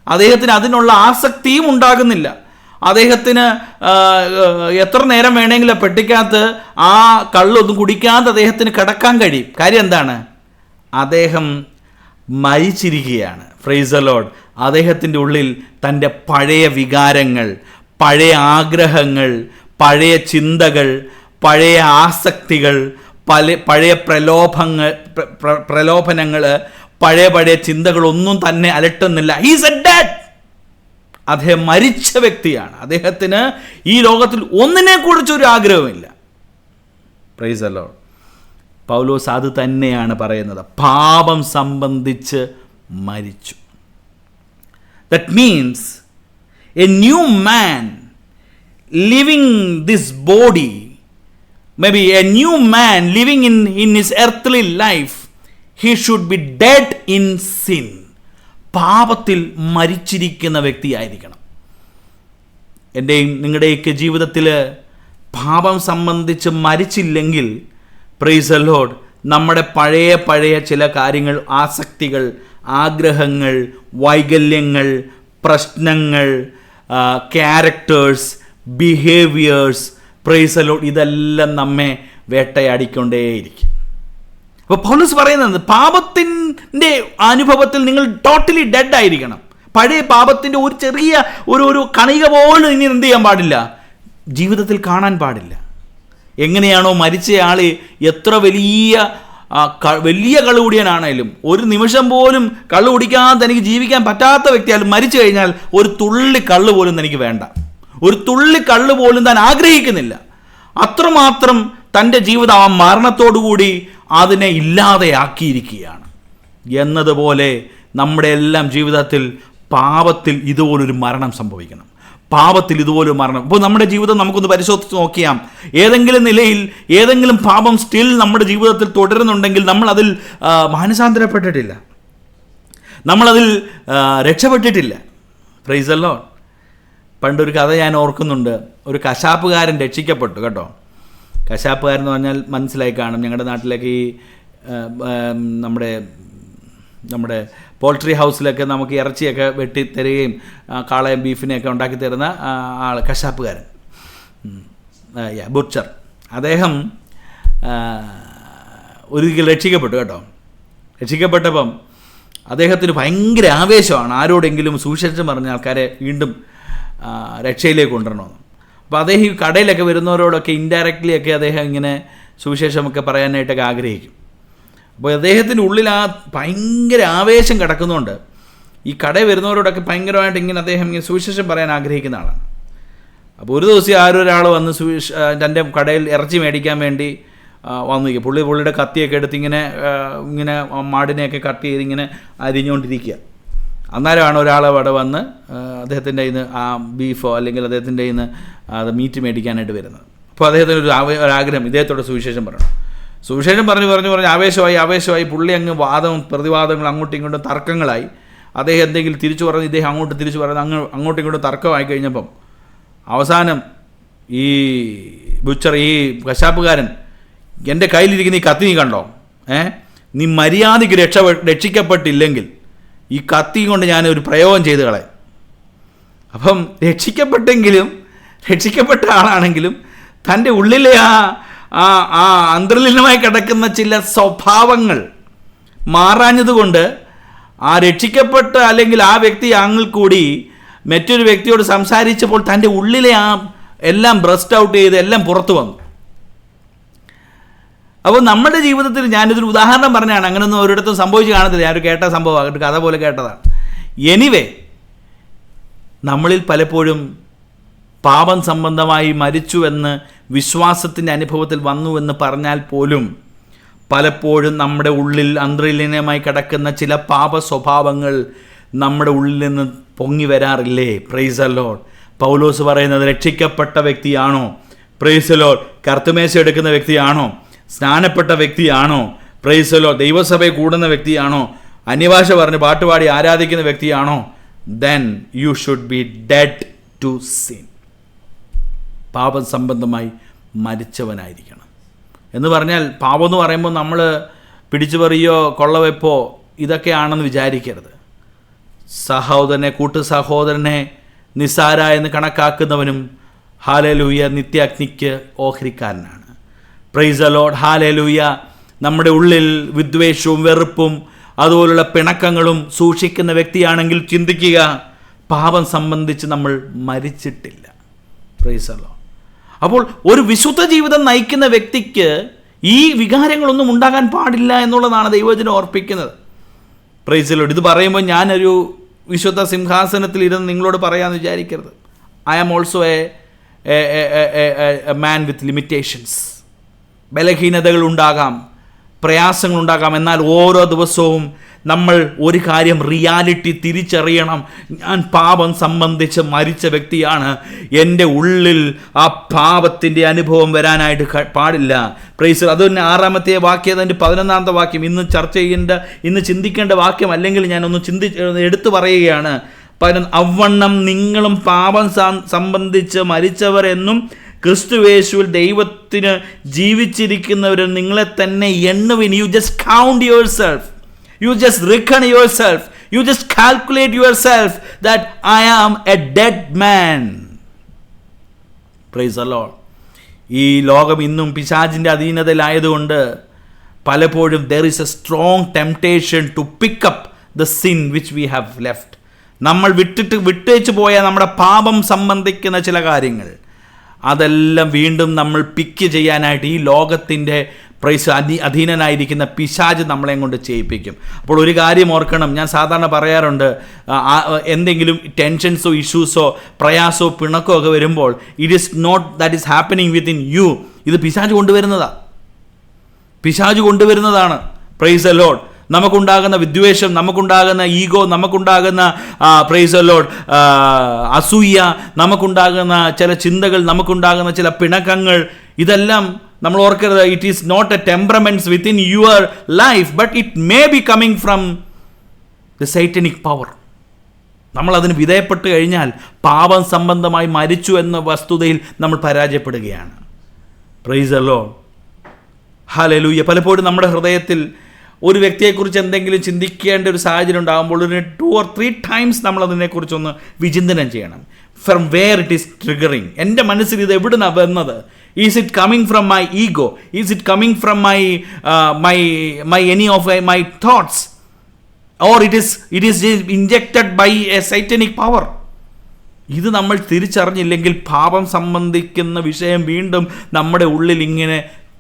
അദ്ദേഹത്തിന് അതിനുള്ള ആസക്തിയും ഉണ്ടാകുന്നില്ല. അദ്ദേഹത്തിന് എത്ര നേരം വേണമെങ്കിലും പെട്ടിക്കകത്ത് ആ കള്ളൊന്നും കുടിക്കാതെ അദ്ദേഹത്തിന് കിടക്കാൻ കഴിയും. കാര്യം എന്താണ്? അദ്ദേഹം മരിച്ചിരിക്കുകയാണ്. Price the Lord. അദ്ദേഹത്തിൻ്റെ ഉള്ളിൽ തൻ്റെ പഴയ വികാരങ്ങൾ, പഴയ ആഗ്രഹങ്ങൾ, പഴയ ചിന്തകൾ, പഴയ ആസക്തികൾ, പഴയ പ്രലോഭനങ്ങൾ, പഴയ ചിന്തകളൊന്നും തന്നെ അലട്ടുന്നില്ല. He's A dead. അദ്ദേഹം മരിച്ച വ്യക്തിയാണ്. അദ്ദേഹത്തിന് ഈ ലോകത്തിൽ ഒന്നിനെക്കുറിച്ചൊരു ആഗ്രഹമില്ല. Price the Lord. പൗലോസ് അത് തന്നെയാണ് പറയുന്നത്, പാപം സംബന്ധിച്ച് മരിച്ചു. That means a new man living this body, maybe a new man living in his earthly life, he should be dead in sin. പാപത്തിൽ മരിച്ചിരിക്കുന്ന വ്യക്തിയായിരിക്കണം. എൻ്റെയും നിങ്ങളുടെയൊക്കെ ജീവിതത്തിൽ പാപം സംബന്ധിച്ച് മരിച്ചില്ലെങ്കിൽ, പ്രൈസ് ദി ലോർഡ്, നമ്മുടെ പഴയ ചില കാര്യങ്ങൾ, ആസക്തികൾ, ആഗ്രഹങ്ങൾ, വൈകല്യങ്ങൾ, പ്രശ്നങ്ങൾ, characters, behaviours, price the Lord, ഇതെല്ലാം നമ്മെ വേട്ടയാടിക്കൊണ്ടേയിരിക്കും. അപ്പോൾ പൗലോസ് പറയുന്നത് പാപത്തിൻ്റെ അനുഭവത്തിൽ നിങ്ങൾ ടോട്ടലി ഡെഡ് ആയിരിക്കണം. പഴയ പാപത്തിൻ്റെ ഒരു ചെറിയ ഒരു കണിക പോലും ഇനി എന്ത് ചെയ്യാൻ പാടില്ല, ജീവിതത്തിൽ കാണാൻ പാടില്ല. എങ്ങനെയാണോ മരിച്ചയാൾ എത്ര വലിയ കള്ളു കുടിയനാണേലും, ഒരു നിമിഷം പോലും കള്ളു കുടിക്കാതെ തനിക്ക് ജീവിക്കാൻ പറ്റാത്ത വ്യക്തിയാലും മരിച്ചു കഴിഞ്ഞാൽ ഒരു തുള്ളി കള്ള് പോലും തനിക്ക് വേണ്ട, ഒരു തുള്ളി കള്ള് പോലും താൻ ആഗ്രഹിക്കുന്നില്ല. അത്രമാത്രം തൻ്റെ ജീവിതം ആ മരണത്തോടുകൂടി അതിനെ ഇല്ലാതെയാക്കിയിരിക്കുകയാണ്. എന്നതുപോലെ നമ്മുടെ എല്ലാം ജീവിതത്തിൽ പാപത്തിൽ ഇതുപോലൊരു മരണം സംഭവിക്കണം. പാപത്തിൽ ഇതുപോലൊരു മരണം. ഇപ്പോൾ നമ്മുടെ ജീവിതം നമുക്കൊന്ന് പരിശോധിച്ച് നോക്കിയാൽ, ഏതെങ്കിലും നിലയിൽ ഏതെങ്കിലും പാപം സ്റ്റിൽ നമ്മുടെ ജീവിതത്തിൽ തുടരുന്നുണ്ടെങ്കിൽ നമ്മളതിൽ മാനസാന്തരപ്പെട്ടിട്ടില്ല, നമ്മളതിൽ രക്ഷപ്പെട്ടിട്ടില്ല. Price the Lord. പണ്ടൊരു കഥ ഞാൻ ഓർക്കുന്നുണ്ട്. ഒരു കശാപ്പുകാരൻ രക്ഷിക്കപ്പെട്ടു കേട്ടോ. കശാപ്പുകാരൻ എന്ന് പറഞ്ഞാൽ മനസ്സിലായി കാണും. ഞങ്ങളുടെ നാട്ടിലേക്ക് ഈ നമ്മുടെ പോൾട്രി ഹൗസിലൊക്കെ നമുക്ക് ഇറച്ചിയൊക്കെ വെട്ടി തരികയും കാളയും ബീഫിനെയൊക്കെ ഉണ്ടാക്കി തരുന്ന ആൾ കശാപ്പുകാരൻ, ബുച്ചർ. അദ്ദേഹം ഒരിക്കൽ രക്ഷിക്കപ്പെട്ടു കേട്ടോ. രക്ഷിക്കപ്പെട്ടപ്പം അദ്ദേഹത്തിന് ഭയങ്കര ആവേശമാണ് ആരോടെങ്കിലും സുവിശേഷം പറഞ്ഞ ആൾക്കാരെ വീണ്ടും രക്ഷയിലേക്ക് കൊണ്ടുവരണമെന്ന്. അപ്പോൾ അദ്ദേഹം ഈ കടയിലൊക്കെ വരുന്നവരോടൊക്കെ ഇൻഡയറക്റ്റ്ലി ഒക്കെ അദ്ദേഹം ഇങ്ങനെ സുവിശേഷമൊക്കെ പറയാനായിട്ടൊക്കെ ആഗ്രഹിക്കും. അപ്പോൾ അദ്ദേഹത്തിൻ്റെ ഉള്ളിൽ ആ ഭയങ്കര ആവേശം കിടക്കുന്നുണ്ട്. ഈ കടയിൽ വരുന്നവരോടൊക്കെ ഭയങ്കരമായിട്ട് ഇങ്ങനെ അദ്ദേഹം ഇങ്ങനെ സുവിശേഷം പറയാൻ ആഗ്രഹിക്കുന്ന ആളാണ്. അപ്പോൾ ഒരു ദിവസം ആരൊരാൾ വന്ന് തൻ്റെ കടയിൽ ഇറച്ചി മേടിക്കാൻ വേണ്ടി വന്നു. പുള്ളിയുടെ കത്തിയൊക്കെ എടുത്ത് ഇങ്ങനെ മാടിനെയൊക്കെ കട്ട് ചെയ്ത് ഇങ്ങനെ അരിഞ്ഞുകൊണ്ടിരിക്കുക. അന്നേരമാണ് ഒരാൾ അവിടെ വന്ന് അദ്ദേഹത്തിൻ്റെ കയ്യിൽ നിന്ന് ആ ബീഫോ അല്ലെങ്കിൽ അദ്ദേഹത്തിൻ്റെ കയ്യിൽ നിന്ന് അത് മീറ്റ് മേടിക്കാനായിട്ട് വരുന്നത്. അപ്പോൾ അദ്ദേഹത്തിന് ഒരാഗ്രഹം, ഇദ്ദേഹത്തോട് സുവിശേഷം പറയണം. സുവിശേഷം പറഞ്ഞ് ആവേശമായി പുള്ളി അങ്ങ് വാദവും പ്രതിവാദങ്ങളും അങ്ങോട്ടും ഇങ്ങോട്ടും തർക്കങ്ങളായി. അദ്ദേഹം എന്തെങ്കിലും തിരിച്ചു പറഞ്ഞ് ഇദ്ദേഹം അങ്ങോട്ട് തിരിച്ചു പറഞ്ഞ് അങ്ങോട്ടും ഇങ്ങോട്ടും തർക്കമായി കഴിഞ്ഞപ്പം അവസാനം ഈ ബുച്ചർ, ഈ കശാപ്പുകാരൻ, എൻ്റെ കയ്യിലിരിക്കുന്ന ഈ കത്തി നീ കണ്ടോ, നീ മര്യാദയ്ക്ക് രക്ഷിക്കപ്പെട്ടില്ലെങ്കിൽ ഈ കത്തി കൊണ്ട് ഞാനൊരു പ്രയോഗം ചെയ്ത് കളയും. അപ്പം രക്ഷിക്കപ്പെട്ട ആളാണെങ്കിലും തൻ്റെ ഉള്ളിലെ ആ അന്തർലീനമായി കിടക്കുന്ന ചില സ്വഭാവങ്ങൾ മാറാഞ്ഞതുകൊണ്ട് ആ രക്ഷിക്കപ്പെട്ട അല്ലെങ്കിൽ ആ വ്യക്തി ആങ്ങിൽ കൂടി മറ്റൊരു വ്യക്തിയോട് സംസാരിച്ചപ്പോൾ തൻ്റെ ഉള്ളിലെ ആ എല്ലാം ബ്രസ്റ്റ് ഔട്ട് ചെയ്ത് എല്ലാം പുറത്തു വന്നു. അപ്പോൾ നമ്മുടെ ജീവിതത്തിൽ ഞാനിതൊരു ഉദാഹരണം പറഞ്ഞാണ്, അങ്ങനെയൊന്നും ഒരിടത്തും സംഭവിച്ച് കാണത്തില്ല, ഞാനൊരു കേട്ട സംഭവമാണ്, ഒരു കഥ പോലെ കേട്ടതാണ്. എനിവേ, നമ്മളിൽ പലപ്പോഴും പാപം സംബന്ധമായി മരിച്ചുവെന്ന് വിശ്വാസത്തിൻ്റെ അനുഭവത്തിൽ വന്നുവെന്ന് പറഞ്ഞാൽ പോലും പലപ്പോഴും നമ്മുടെ ഉള്ളിൽ അന്തർലീനമായി കിടക്കുന്ന ചില പാപ സ്വഭാവങ്ങൾ നമ്മുടെ ഉള്ളിൽ നിന്ന് പൊങ്ങി വരാറില്ലേ? Praise the Lord. പൗലോസ് പറയുന്നത് രക്ഷിക്കപ്പെട്ട വ്യക്തിയാണോ? Price the Lord. കർത്തുമേശ എടുക്കുന്ന വ്യക്തിയാണോ? സ്നാനപ്പെട്ട വ്യക്തിയാണോ? Price the Lord. ദൈവസഭയിൽ കൂടുന്ന വ്യക്തിയാണോ? അന്യഭാഷ പറഞ്ഞ് പാട്ടുപാടി ആരാധിക്കുന്ന വ്യക്തിയാണോ? then you should be dead to sin. പാപം സംബന്ധമായി മരിച്ചവനായിരിക്കണം എന്ന് പറഞ്ഞാൽ, പാപം എന്ന് പറയുമ്പോൾ നമ്മൾ പിടിച്ചു പറിയോ കൊള്ളവെപ്പോ ഇതൊക്കെയാണെന്ന് വിചാരിക്കരുത്. കൂട്ടു സഹോദരനെ നിസ്സാര എന്ന് കണക്കാക്കുന്നവനും ഹാലേലൂയ നിത്യാഗ്നിക്ക് ഓഹരിക്കാരനാണ്. Praise the Lord. ഹാലേലൂയ. നമ്മുടെ ഉള്ളിൽ വിദ്വേഷവും വെറുപ്പും അതുപോലുള്ള പിണക്കങ്ങളും സൂക്ഷിക്കുന്ന വ്യക്തിയാണെങ്കിൽ ചിന്തിക്കുക, പാപം സംബന്ധിച്ച് നമ്മൾ മരിച്ചിട്ടില്ല. Price the Lord. അപ്പോൾ ഒരു വിശുദ്ധ ജീവിതം നയിക്കുന്ന വ്യക്തിക്ക് ഈ വികാരങ്ങളൊന്നും ഉണ്ടാകാൻ പാടില്ല എന്നുള്ളതാണ് ദൈവവചനം ഓർപ്പിക്കുന്നത്. Price the Lord. ഇത് പറയുമ്പോൾ ഞാനൊരു വിശുദ്ധ സിംഹാസനത്തിൽ ഇരുന്ന് നിങ്ങളോട് പറയാമെന്ന് വിചാരിക്കരുത്. I am also a man with limitations. ബലഹീനതകൾ ഉണ്ടാകാം. പ്രയാസങ്ങളുണ്ടാകാം. എന്നാൽ ഓരോ ദിവസവും നമ്മൾ ഒരു കാര്യം റിയാലിറ്റി തിരിച്ചറിയണം. ഞാൻ പാപം സംബന്ധിച്ച് മരിച്ച വ്യക്തിയാണ്. എൻ്റെ ഉള്ളിൽ ആ പാപത്തിൻ്റെ അനുഭവം വരാനായിട്ട് പാടില്ല. പ്രൈസ്. അത് തന്നെ 6-ാമത്തെ വാക്യം, അതിൻ്റെ 11-ാമത്തെ വാക്യം ഇന്ന് ചിന്തിക്കേണ്ട വാക്യം, അല്ലെങ്കിൽ ഞാനൊന്ന് എടുത്തു പറയുകയാണ്. അവണ്ണം നിങ്ങളും പാപം സംബന്ധിച്ച് മരിച്ചവർ എന്നും ക്രിസ്തുയേശുവിൽ ദൈവത്തിന് ജീവിച്ചിരിക്കുന്നവരും നിങ്ങളെ തന്നെ എണ്ണുവിൻ. You just count yourself, you just reckon yourself, you just calculate yourself that I am a dead man. Praise the Lord. ഈ ലോകം ഇന്നും പിശാചിൻ്റെ അധീനതയിലായതുകൊണ്ട് പലപ്പോഴും there is a strong temptation to pick up the sin which we have left. നമ്മൾ വിട്ടേച്ചു പോയ നമ്മുടെ പാപം സംബന്ധിക്കുന്ന ചില കാര്യങ്ങൾ, അതെല്ലാം വീണ്ടും നമ്മൾ പിക്ക് ചെയ്യാനായിട്ട് ഈ ലോകത്തിൻ്റെ അധീനനായിരിക്കുന്ന പിശാച് നമ്മളെ കൊണ്ട് ചെയ്യിപ്പിക്കും. അപ്പോൾ ഒരു കാര്യം ഓർക്കണം, ഞാൻ സാധാരണ പറയാറുണ്ട്, എന്തെങ്കിലും ടെൻഷൻസോ ഇഷ്യൂസോ പ്രയാസമോ പിണക്കോ ഒക്കെ വരുമ്പോൾ it is not that is happening within you. ഇത് പിശാച് കൊണ്ടുവരുന്നതാണ്. Price the Lord. നമുക്കുണ്ടാകുന്ന വിദ്വേഷം, നമുക്കുണ്ടാകുന്ന ഈഗോ, നമുക്കുണ്ടാകുന്ന പ്രൈസ് ദി ലോർഡ് അസൂയ, നമുക്കുണ്ടാകുന്ന ചില ചിന്തകൾ, നമുക്കുണ്ടാകുന്ന ചില പിണക്കങ്ങൾ, ഇതെല്ലാം നമ്മൾ ഓർക്കരുത്. It is not a temperaments within your life, but it may be coming from the satanic power. നമ്മളതിന് വിധേയപ്പെട്ട് കഴിഞ്ഞാൽ പാപം സംബന്ധമായി മരിച്ചു എന്ന വസ്തുതയിൽ നമ്മൾ പരാജയപ്പെടുകയാണ്. Praise the Lord. ഹല്ലേലൂയ. പലപ്പോഴും നമ്മുടെ ഹൃദയത്തിൽ ഒരു വ്യക്തിയെക്കുറിച്ച് എന്തെങ്കിലും ചിന്തിക്കേണ്ട ഒരു സാഹചര്യം ഉണ്ടാകുമ്പോൾ ഒരു 2 or 3 times നമ്മൾ അതിനെക്കുറിച്ചൊന്ന് വിചിന്തനം ചെയ്യണം. From where it is triggering. എൻ്റെ മനസ്സിൽ ഇത് എവിടുന്നാണ് വന്നത്? Is it coming from my ego? Is it coming from my any of my thoughts? Or it is injected by a satanic power? ഇത് നമ്മൾ തിരിച്ചറിഞ്ഞില്ലെങ്കിൽ പാപം സംബന്ധിക്കുന്ന വിഷയം വീണ്ടും നമ്മുടെ ഉള്ളിൽ ഇങ്ങനെ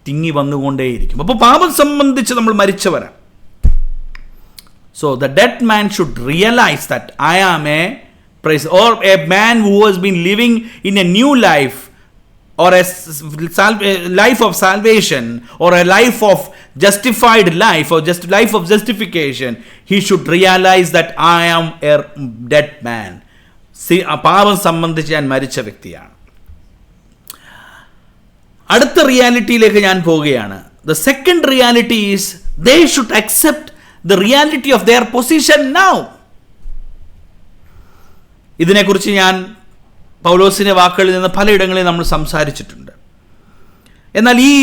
തിങ്ങി വന്നുകൊണ്ടേയിരിക്കും. അപ്പോൾ പാപം സംബന്ധിച്ച് നമ്മൾ മരിച്ചവരാണ്. So the dead man should realise that I am a praise or a man who has been living in a new life or a life of salvation or a life of justified life or just life of justification. He should realize that I am a dead man. പാപം സംബന്ധിച്ച് ഞാൻ മരിച്ച വ്യക്തിയാണ്. അടുത്ത റിയാലിറ്റിയിലേക്ക് ഞാൻ പോവുകയാണ്. The second reality is they should accept the reality of their position now. ഇതിനെക്കുറിച്ച് ഞാൻ പൗലോസിന്റെ വാക്കുകളിൽ നിന്ന് പലയിടങ്ങളിൽ നമ്മൾ സംസാരിച്ചിട്ടുണ്ട്. എന്നാൽ ഈ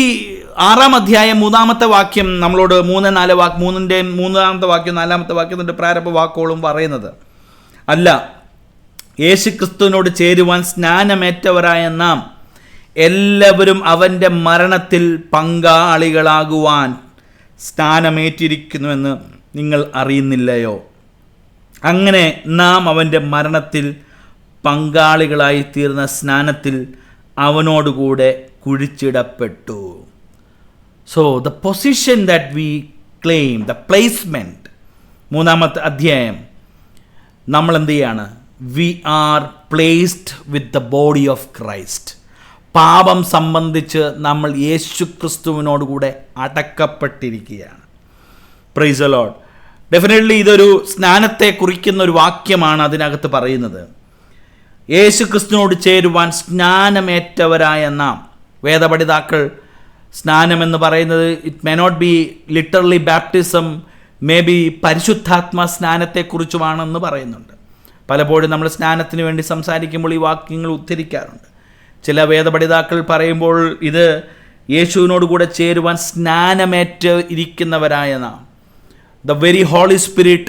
6-ാം അധ്യായം 3-ാമത്തെ വാക്യം നമ്മളോട് 3-ാമത്തെ വാക്യം 4-ാമത്തെ വാക്യത്തിൻ്റെ പ്രാരംഭ വാക്കുകളും പറയുന്നത് അല്ല, യേശു ക്രിസ്തുവിനോട് ചേരുവാൻ സ്നാനമേറ്റവരായ നാം എല്ലാവരും അവൻ്റെ മരണത്തിൽ പങ്കാളികളാകുവാൻ സ്നാനമേറ്റിരിക്കുന്നുവെന്ന് നിങ്ങൾ അറിയുന്നില്ലയോ? അങ്ങനെ നാം അവൻ്റെ മരണത്തിൽ പങ്കാളികളായി തീർന്ന സ്നാനത്തിൽ അവനോടുകൂടെ കുഴിച്ചിടപ്പെട്ടു. So the position that we claim, the placement, 3-ാമത്തെ അധ്യായം നമ്മൾ എന്ത് ചെയ്യാണ്? We are placed with the body of Christ. പാപം സംബന്ധിച്ച് നമ്മൾ യേശു ക്രിസ്തുവിനോടുകൂടെ അടക്കപ്പെട്ടിരിക്കുകയാണ്. Praise the Lord. ഡെഫിനറ്റ്ലി ഇതൊരു സ്നാനത്തെ കുറിക്കുന്ന ഒരു വാക്യമാണ് അതിനകത്ത് പറയുന്നത്. യേശു ക്രിസ്തുവിനോട് ചേരുവാൻ സ്നാനമേറ്റവരായ നാം. വേദപഠിതാക്കൾ സ്നാനമെന്ന് പറയുന്നത് it may not be literally baptism, may be പരിശുദ്ധാത്മ സ്നാനത്തെക്കുറിച്ചുമാണെന്ന് പറയുന്നുണ്ട്. പലപ്പോഴും നമ്മൾ സ്നാനത്തിന് വേണ്ടി സംസാരിക്കുമ്പോൾ ഈ വാക്യങ്ങൾ ഉദ്ധരിക്കാറുണ്ട്. ചില വേദപഠിതാക്കൾ പറയുമ്പോൾ ഇത് യേശുവിനോട് കൂടെ ചേരുവാൻ സ്നാനമേറ്റ് ഇരിക്കുന്നവരായ നാം. The very Holy Spirit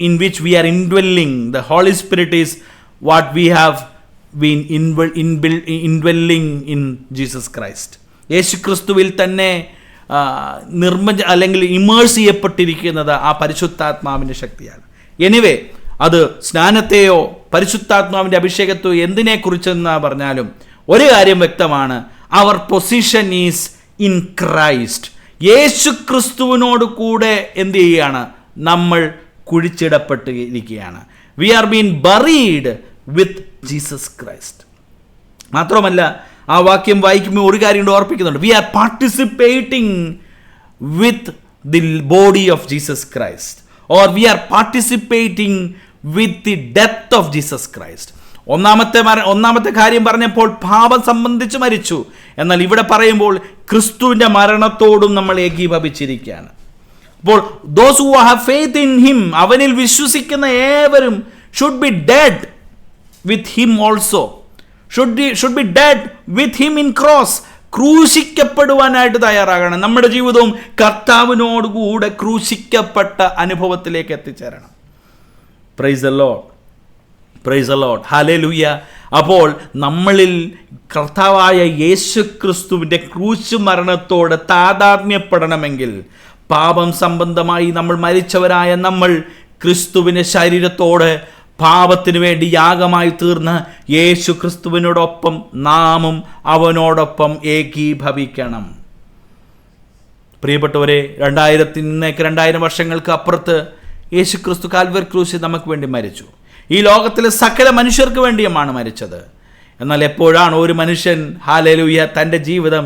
in which we are indwelling, the Holy Spirit is what we have been indwelling in Jesus Christ. യേശു ക്രിസ്തുവിൽ തന്നെ അല്ലെങ്കിൽ ഇമേഴ്സ് ചെയ്യപ്പെട്ടിരിക്കുന്നത് ആ പരിശുദ്ധാത്മാവിൻ്റെ ശക്തിയാണ്. എനിവേ, അത് സ്നാനത്തെയോ പരിശുദ്ധാത്മാവിൻ്റെ അഭിഷേകത്തെയോ എന്തിനെക്കുറിച്ചെന്ന് പറഞ്ഞാലും ഒരു കാര്യം വ്യക്തമാണ്, അവർ പൊസിഷൻ ഈസ് ഇൻ ക്രൈസ്റ്റ്. യേശു ക്രിസ്തുവിനോട് കൂടെ എന്ത് ചെയ്യുകയാണ്? നമ്മൾ കുഴിച്ചിടപ്പെട്ടിരിക്കുകയാണ്. We are been buried with Jesus Christ. മാത്രമല്ല, ആ വാക്യം വായിക്കുമ്പോൾ ഒരു കാര്യം ഓർപ്പിക്കുന്നുണ്ട്. We are participating with the body of Jesus Christ, or we are participating with the death of Jesus Christ. ഒന്നാമത്തെ കാര്യം പറഞ്ഞപ്പോൾ പാപം സംബന്ധിച്ച് മരിച്ചു. എന്നാൽ ഇവിടെ പറയുമ്പോൾ ക്രിസ്തുവിൻ്റെ മരണത്തോടും നമ്മൾ ഏകീഭവിച്ചിരിക്കുകയാണ്. അപ്പോൾ those who have faith in him, അവനിൽ വിശ്വസിക്കുന്ന ഏവരും should be dead with him also. Should be dead with him in cross. ക്രൂശിക്കപ്പെടുവാനായിട്ട് തയ്യാറാകണം. നമ്മുടെ ജീവിതവും കർത്താവിനോടുകൂടെ ക്രൂശിക്കപ്പെട്ട അനുഭവത്തിലേക്ക് എത്തിച്ചേരണം. Praise the Lord, praise the Lord, hallelujah. അപ്പോൾ നമ്മളിൽ കർത്താവായ യേശു ക്രിസ്തുവിൻ്റെ ക്രൂശ് മരണത്തോട് താതാത്മ്യപ്പെടണമെങ്കിൽ പാപം സംബന്ധമായി നമ്മൾ മരിച്ചവരായ നമ്മൾ ക്രിസ്തുവിൻ്റെ ശരീരത്തോട് പാപത്തിനു വേണ്ടി യാഗമായി തീർന്ന് യേശു ക്രിസ്തുവിനോടൊപ്പം നാമും അവനോടൊപ്പം ഏകീഭവിക്കണം. പ്രിയപ്പെട്ടവരെ, 2000 വർഷങ്ങൾക്ക് അപ്പുറത്ത് യേശു ക്രിസ്തു കാൽവരി ക്രൂശിൽ നമുക്ക് വേണ്ടി മരിച്ചു. ഈ ലോകത്തിലെ സകല മനുഷ്യർക്ക് വേണ്ടിയുമാണ് മരിച്ചത്. എന്നാൽ എപ്പോഴാണ് ഒരു മനുഷ്യൻ ഹല്ലേലൂയ തൻ്റെ ജീവിതം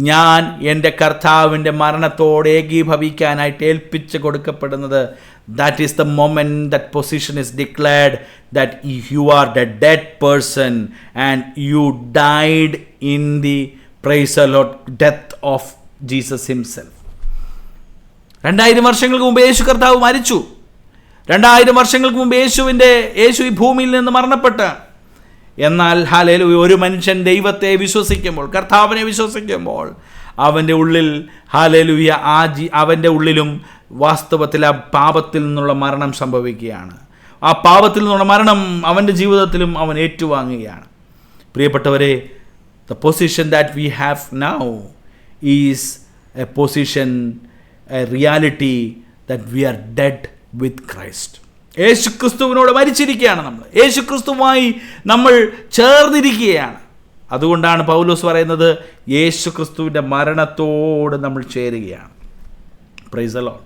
ഞാൻ എൻ്റെ കർത്താവിൻ്റെ മരണത്തോട് ഏകീഭവിക്കാനായിട്ട് ഏൽപ്പിച്ച് കൊടുക്കപ്പെടുന്നത്, that is the moment that position is declared that you are the dead person and you died in the, praise the Lord, death of Jesus himself. 2000 വർഷങ്ങൾക്ക് മുമ്പ് യേശു കർത്താവ് മരിച്ചു. 2000 വർഷങ്ങൾക്ക് മുമ്പ് യേശു ഈ ഭൂമിയിൽ നിന്ന് മരണപ്പെട്ട. എന്നാൽ ഹല്ലേലൂയ, ഒരു മനുഷ്യൻ ദൈവത്തെ വിശ്വസിക്കുമ്പോൾ, കർത്താവിനെ വിശ്വസിക്കുമ്പോൾ, അവൻ്റെ ഉള്ളിൽ ഹല്ലേലൂയ അവൻ്റെ ഉള്ളിലും വാസ്തവത്തിൽ ആ പാപത്തിൽ നിന്നുള്ള മരണം സംഭവിക്കുകയാണ്. ആ പാപത്തിൽ നിന്നുള്ള മരണം അവൻ്റെ ജീവിതത്തിലും അവൻ ഏറ്റുവാങ്ങുകയാണ്. പ്രിയപ്പെട്ടവരെ, the position that we have now is a position, a reality that we are dead with Christ. യേശു ക്രിസ്തുവിനോട് മരിച്ചിരിക്കുകയാണ്. നമ്മൾ യേശു ക്രിസ്തുവുമായി നമ്മൾ ചേർന്നിരിക്കുകയാണ്. അതുകൊണ്ടാണ് പൗലോസ് പറയുന്നത് യേശു ക്രിസ്തുവിൻ്റെ മരണത്തോട് നമ്മൾ ചേരുകയാണ്. Praise the Lord.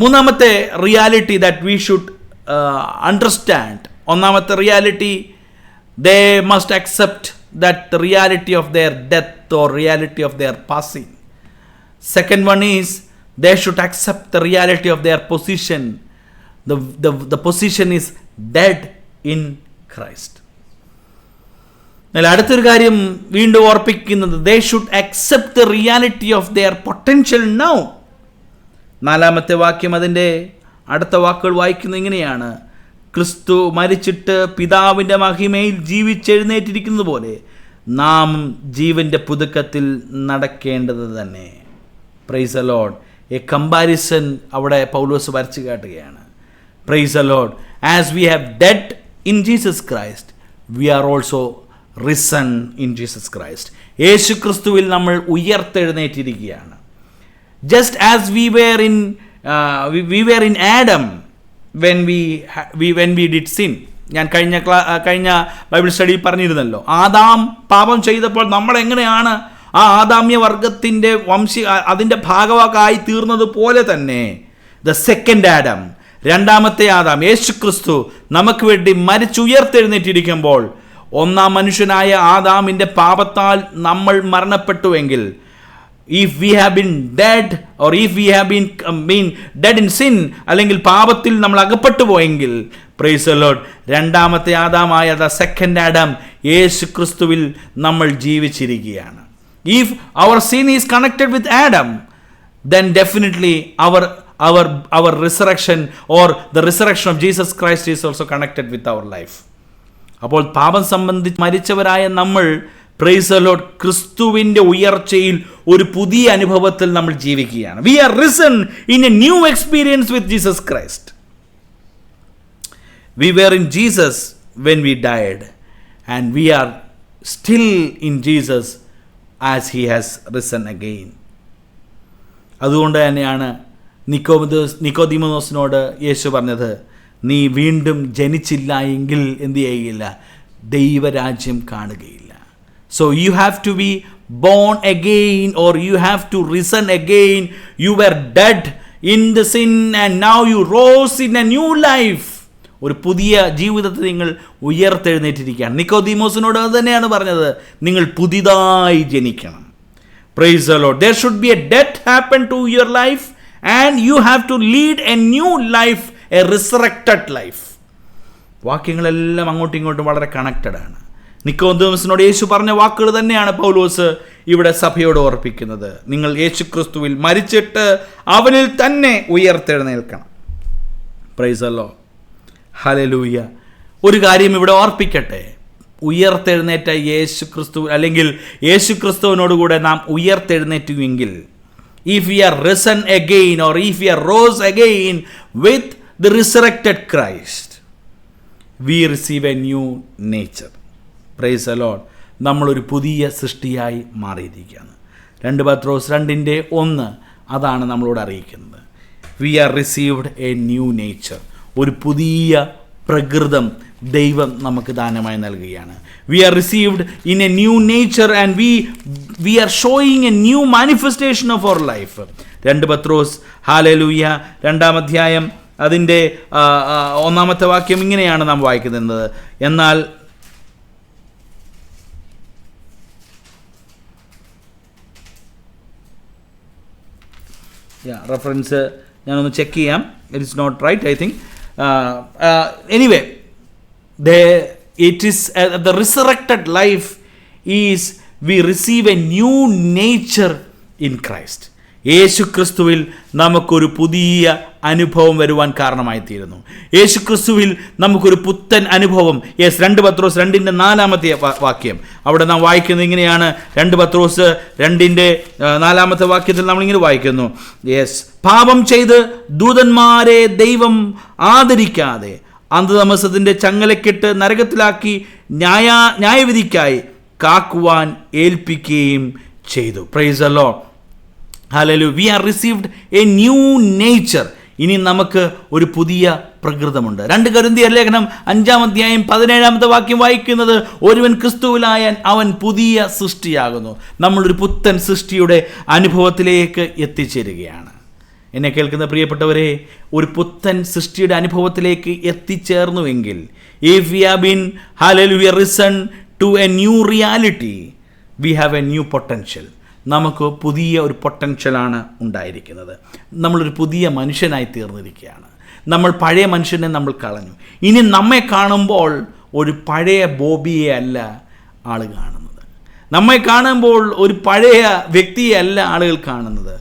മൂന്നാമത്തെ reality that we should understand. ഒന്നാമത്തെ reality, they must accept that the reality of their death or reality of their passing. Second one is they should accept the reality of their position. The position is dead in Christ. എന്നാൽ അടുത്തൊരു കാര്യം വീണ്ടും ഓർപ്പിക്കുന്നത്, they should accept the reality of their potential now. 4ാമത്തെ വാക്യം, അതിൻ്റെ അടുത്ത വാക്കുകൾ വായിക്കുന്നത് ഇങ്ങനെയാണ്: ക്രിസ്തു മരിച്ചിട്ട് പിതാവിൻ്റെ മഹിമയിൽ ജീവിച്ചെഴുന്നേറ്റിരിക്കുന്നത് പോലെ നാം ജീവൻ്റെ പുതുക്കത്തിൽ നടക്കേണ്ടത് തന്നെ. Praise the Lord. A comparison അവിടെ പൗലോസ് വരച്ചു കാട്ടുകയാണ്. Praise the Lord. As we have dead in Jesus Christ, we are also risen in Jesus Christ. യേശു ക്രിസ്തുവിൽ നമ്മൾ ഉയർത്തെഴുന്നേറ്റിരിക്കുകയാണ്. Just as we were in Adam when we did sin. ഞാൻ കഴിഞ്ഞ Bible study പറഞ്ഞിരുന്നല്ലോ, ആദാം പാപം ചെയ്തപ്പോൾ നമ്മൾ എങ്ങനെയാണ് ആ ആദാമ്യ വർഗത്തിൻ്റെ അതിൻ്റെ ഭാഗവാക്കായി തീർന്നത് പോലെ തന്നെ ദ സെക്കൻഡ് ആഡം, 2ാമത്തെ ആദാം യേശു ക്രിസ്തു നമുക്ക് വേണ്ടി മരിച്ചുയർത്തെഴുന്നേറ്റിരിക്കുമ്പോൾ, 1ാം മനുഷ്യനായ ആദാമിൻ്റെ പാപത്താൽ നമ്മൾ മരണപ്പെട്ടുവെങ്കിൽ, if we have been dead or if we have been dead in sin, അല്ലെങ്കിൽ പാപത്തിൽ നമ്മൾ അകപ്പെട്ടു പോയെങ്കിൽ, praise the Lord, 2ാമത്തെ ആദാമായ ദ സെക്കൻഡ് ആഡം യേശു ക്രിസ്തുവിൽ നമ്മൾ ജീവിച്ചിരിക്കുകയാണ്. If our sin is connected with Adam, then definitely our resurrection or the resurrection of Jesus Christ is also connected with our life. അപ്പോൾ പാപം സംബന്ധിച്ച് മരിച്ചവരായ നമ്മൾ, പ്രൈസ് ദി ലോർഡ്, ക്രിസ്തുവിൻ്റെ ഉയർച്ചയിൽ ഒരു പുതിയ അനുഭവത്തിൽ നമ്മൾ ജീവിക്കുകയാണ്. We are risen in a new experience with Jesus Christ. We were in Jesus when we died, and we are still in Jesus as he has risen again. അതുകൊണ്ട് തന്നെയാണ് നിക്കോദീമോസിനോട് യേശു പറഞ്ഞത്, നീ വീണ്ടും ജനിച്ചില്ല എങ്കിൽ എന്ത് ചെയ്യില്ല? ദൈവരാജ്യം കാണുകയില്ല. So you have to be born again, or you have to risen again. You were dead in the sin and now you rose in a new life. ഒരു പുതിയ ജീവിതത്തിൽ നിങ്ങൾ ഉയർത്തെഴുന്നേറ്റിരിക്കുകയാണ്. നിക്കോദീമോസിനോട് അത് തന്നെയാണ് പറഞ്ഞത്, നിങ്ങൾ പുതിയതായി ജനിക്കണം. Praise the Lord. There should be a death happen to your life and you have to lead a new life, a resurrected life. വാക്യങ്ങളെല്ലാം അങ്ങോട്ടും ഇങ്ങോട്ടും വളരെ കണക്റ്റഡ് ആണ്. നിക്കോദെമോസിനോട് യേശു പറഞ്ഞ വാക്കുകൾ തന്നെയാണ് പൗലോസ് ഇവിടെ സഭയോട് ഓർപ്പിക്കുന്നത്. നിങ്ങൾ യേശു ക്രിസ്തുവിൽ മരിച്ചിട്ട് അവനിൽ തന്നെ ഉയർത്തെഴുന്നേൽക്കണം. Praise the Lord. ഹല്ലേലൂയ. ഒരു കാര്യം ഇവിടെ ഓർപ്പിക്കട്ടെ. ഉയർത്തെഴുന്നേറ്റ യേശു ക്രിസ്തു അല്ലെങ്കിൽ യേശു ക്രിസ്തുവിനോടുകൂടെ നാം ഉയർത്തെഴുന്നേറ്റുവെങ്കിൽ, if we are risen again or if we are rose again with the resurrected Christ, we receive a new nature. Praise the Lord. നമ്മളൊരു പുതിയ സൃഷ്ടിയായി മാറിയിരിക്കുകയാണ്. 2 പത്രോസ് 2:1 അതാണ് നമ്മളോട് അറിയിക്കുന്നത്. We are received a new nature. ഒരു പുതിയ പ്രകൃതം ദൈവം നമുക്ക് ദാനമായി നൽകുകയാണ്. We are received in a new nature and we are showing a new manifestation of our life. 2 പത്രോസ് ഹല്ലേലൂയ 2-ാം അധ്യായം അതിൻ്റെ 1-ാമത്തെ വാക്യം ഇങ്ങനെയാണ് നാം വായിക്കുന്നത്. എന്നാൽ റെഫറൻസ് ഞാനൊന്ന് ചെക്ക് ചെയ്യാം. It is not right, I think. Anyway, it is the resurrected life is we receive a new nature in Christ. യേശു ക്രിസ്തുവിൽ നമുക്കൊരു പുതിയ അനുഭവം വരുവാൻ കാരണമായി തീരുന്നു. യേശു ക്രിസ്തുവിൽ നമുക്കൊരു പുത്തൻ അനുഭവം. 2 പത്രോസ് 2:4 വാക്യം അവിടെ നാം വായിക്കുന്നത് ഇങ്ങനെയാണ്. 2 പത്രോസ് 2:4 വാക്യത്തിൽ നമ്മളിങ്ങനെ വായിക്കുന്നു. പാപം ചെയ്ത് ദൂതന്മാരെ ദൈവം ആദരിക്കാതെ അന്ധതമസത്തിന്റെ ചങ്ങലക്കെട്ട് നരകത്തിലാക്കി ന്യായവിധിക്കായി കാക്കുവാൻ ഏൽപ്പിക്കുകയും ചെയ്തു. Praise the Lord. Hallelujah. We are received a new nature. ഇനി നമുക്ക് ഒരു പുതിയ പ്രകൃതമുണ്ട്. 2 കൊരിന്ത്യർ ലേഖനം 5-ാം അധ്യായം 17-ാമത്തെ വാക്യം വായിക്കുന്നത്, ഒരുവൻ ക്രിസ്തുവിലായാൽ അവൻ പുതിയ സൃഷ്ടിയാകുന്നു. നമ്മളൊരു പുത്തൻ സൃഷ്ടിയുടെ അനുഭവത്തിലേക്ക് എത്തിച്ചേരുകയാണ്. എന്നെ കേൾക്കുന്ന പ്രിയപ്പെട്ടവരെ, ഒരു പുത്തൻ സൃഷ്ടിയുടെ അനുഭവത്തിലേക്ക് എത്തിച്ചേർന്നുവെങ്കിൽ, if we have been hallelujah risen to a new reality, we have a new potential. നമുക്ക് പുതിയ ഒരു പൊട്ടൻഷ്യലാണ് ഉണ്ടായിരിക്കുന്നത്. നമ്മളൊരു പുതിയ മനുഷ്യനായി തീർന്നിരിക്കുകയാണ്. നമ്മൾ പഴയ മനുഷ്യനെ നമ്മൾ കളഞ്ഞു. ഇനി നമ്മെ കാണുമ്പോൾ ഒരു പഴയ ബോബിയെ അല്ല ആൾ കാണുന്നത്. നമ്മെ കാണുമ്പോൾ ഒരു പഴയ വ്യക്തിയെ അല്ല ആളുകൾ കാണുന്നത്.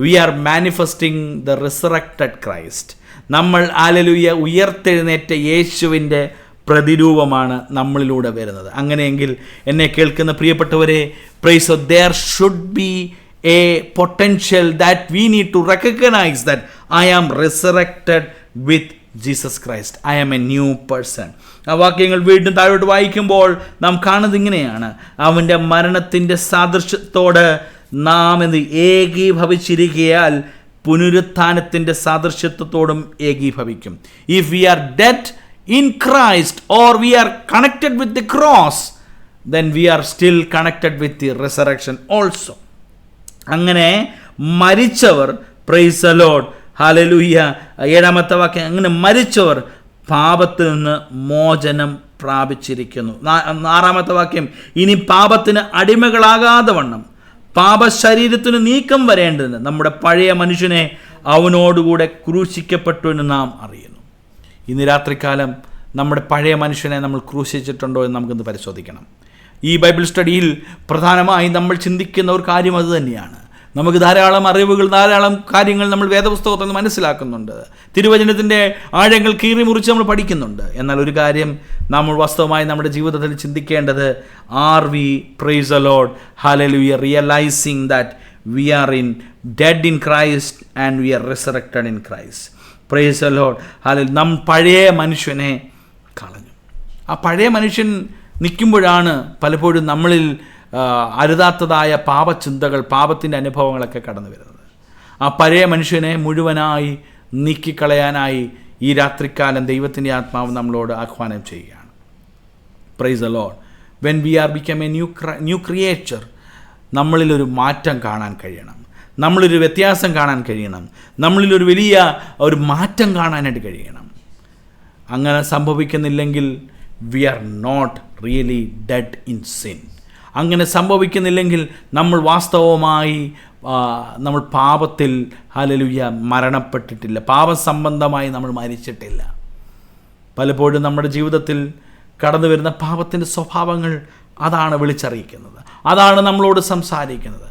We are manifesting the resurrected Christ. നമ്മൾ ഹല്ലേലൂയ ഉയർത്തെഴുന്നേറ്റ യേശുവിൻ്റെ പ്രതിരൂപമാണ് നമ്മളിലൂടെ വരുന്നത്. അങ്ങനെയെങ്കിൽ എന്നെ കേൾക്കുന്ന പ്രിയപ്പെട്ടവരെ, praise of there should be a potential that we need to recognize that I am resurrected with Jesus Christ. I am a new person. ആ വാക്യങ്ങൾ വീണ്ടും താഴോട്ട് വായിക്കുമ്പോൾ നാം കാണുന്നത് ഇങ്ങനെയാണ്. അവൻ്റെ മരണത്തിൻ്റെ സാദൃശ്യത്തോട് നാം എന്ന് ഏകീഭവിച്ചിരിക്കയാൽ പുനരുത്ഥാനത്തിൻ്റെ സാദൃശ്യത്വത്തോടും ഏകീഭവിക്കും. If we are dead in Christ or we are connected with the cross, then we are still connected with the resurrection also. അങ്ങനെ മരിച്ചവർ, പ്രൈസ് ദി ലോർഡ്, ഹല്ലേലൂയ 7-ാമത്തെ വാക്യം, അങ്ങനെ മരിച്ചവർ പാപത്തിൽ നിന്ന് മോചനം പ്രാപിച്ചിരിക്കുന്നു. 6-ാമത്തെ വാക്യം, ഇനി പാപത്തിന് അടിമകളാകാതെ വണ്ണം പാപശരീരത്തിന് നീക്കം വരേണ്ടതിന് നമ്മുടെ പഴയ മനുഷ്യനെ അവനോടുകൂടെ ക്രൂശിക്കപ്പെട്ടു എന്ന് നാം അറിയുന്നു. ഇന്ന് രാത്രികാലം നമ്മുടെ പഴയ മനുഷ്യനെ നമ്മൾ ക്രൂശിച്ചിട്ടുണ്ടോ എന്ന് നമുക്കൊന്ന് പരിശോധിക്കണം. ഈ ബൈബിൾ സ്റ്റഡിയിൽ പ്രധാനമായും നമ്മൾ ചിന്തിക്കുന്ന ഒരു കാര്യം അത് തന്നെയാണ്. നമുക്ക് ധാരാളം അറിവുകൾ, ധാരാളം കാര്യങ്ങൾ നമ്മൾ വേദപുസ്തകത്തിൽ നിന്ന് മനസ്സിലാക്കുന്നുണ്ട്. തിരുവചനത്തിൻ്റെ ആഴങ്ങൾ കീറി മുറിച്ച് നമ്മൾ പഠിക്കുന്നുണ്ട്. എന്നാൽ ഒരു കാര്യം നമ്മൾ വാസ്തവമായി നമ്മുടെ ജീവിതത്തിൽ ചിന്തിക്കേണ്ടത്, are we, praise the Lord, hallelujah, realising that we are dead in Christ and we are resurrected in Christ. Praise the Lord, hallelujah. നാം പഴയ മനുഷ്യനെ കളഞ്ഞു. ആ പഴയ മനുഷ്യൻ നിൽക്കുമ്പോഴാണ് പലപ്പോഴും നമ്മളിൽ അരുതാത്തതായ പാപചിന്തകൾ, പാപത്തിൻ്റെ അനുഭവങ്ങളൊക്കെ കടന്നു വരുന്നത്. ആ പഴയ മനുഷ്യനെ മുഴുവനായി നീക്കിക്കളയാനായി ഈ രാത്രിക്കാലം ദൈവത്തിൻ്റെ ആത്മാവ് നമ്മളോട് ആഹ്വാനം ചെയ്യുകയാണ്. Praise the Lord. When we are become a new creature, നമ്മളിലൊരു മാറ്റം കാണാൻ കഴിയണം, നമ്മളൊരു വ്യത്യാസം കാണാൻ കഴിയണം, നമ്മളിലൊരു വലിയ ഒരു മാറ്റം കാണാനായിട്ട് കഴിയണം. അങ്ങനെ സംഭവിക്കുന്നില്ലെങ്കിൽ we are not really dead in sin. അങ്ങനെ സംഭവിക്കുന്നില്ലെങ്കിൽ നമ്മൾ വാസ്തവമായി നമ്മൾ പാപത്തിൽ ഹല്ലേലൂയ മരണപ്പെട്ടിട്ടില്ല, പാപം സംബന്ധമായി നമ്മൾ മരിച്ചിട്ടില്ല. പലപ്പോഴും നമ്മുടെ ജീവിതത്തിൽ കടന്നു വരുന്ന പാപത്തിൻ്റെ സ്വഭാവങ്ങൾ അതാണ് വിളിച്ചറിയിക്കുന്നത്, അതാണ് നമ്മളോട് സംസാരിക്കുന്നത്.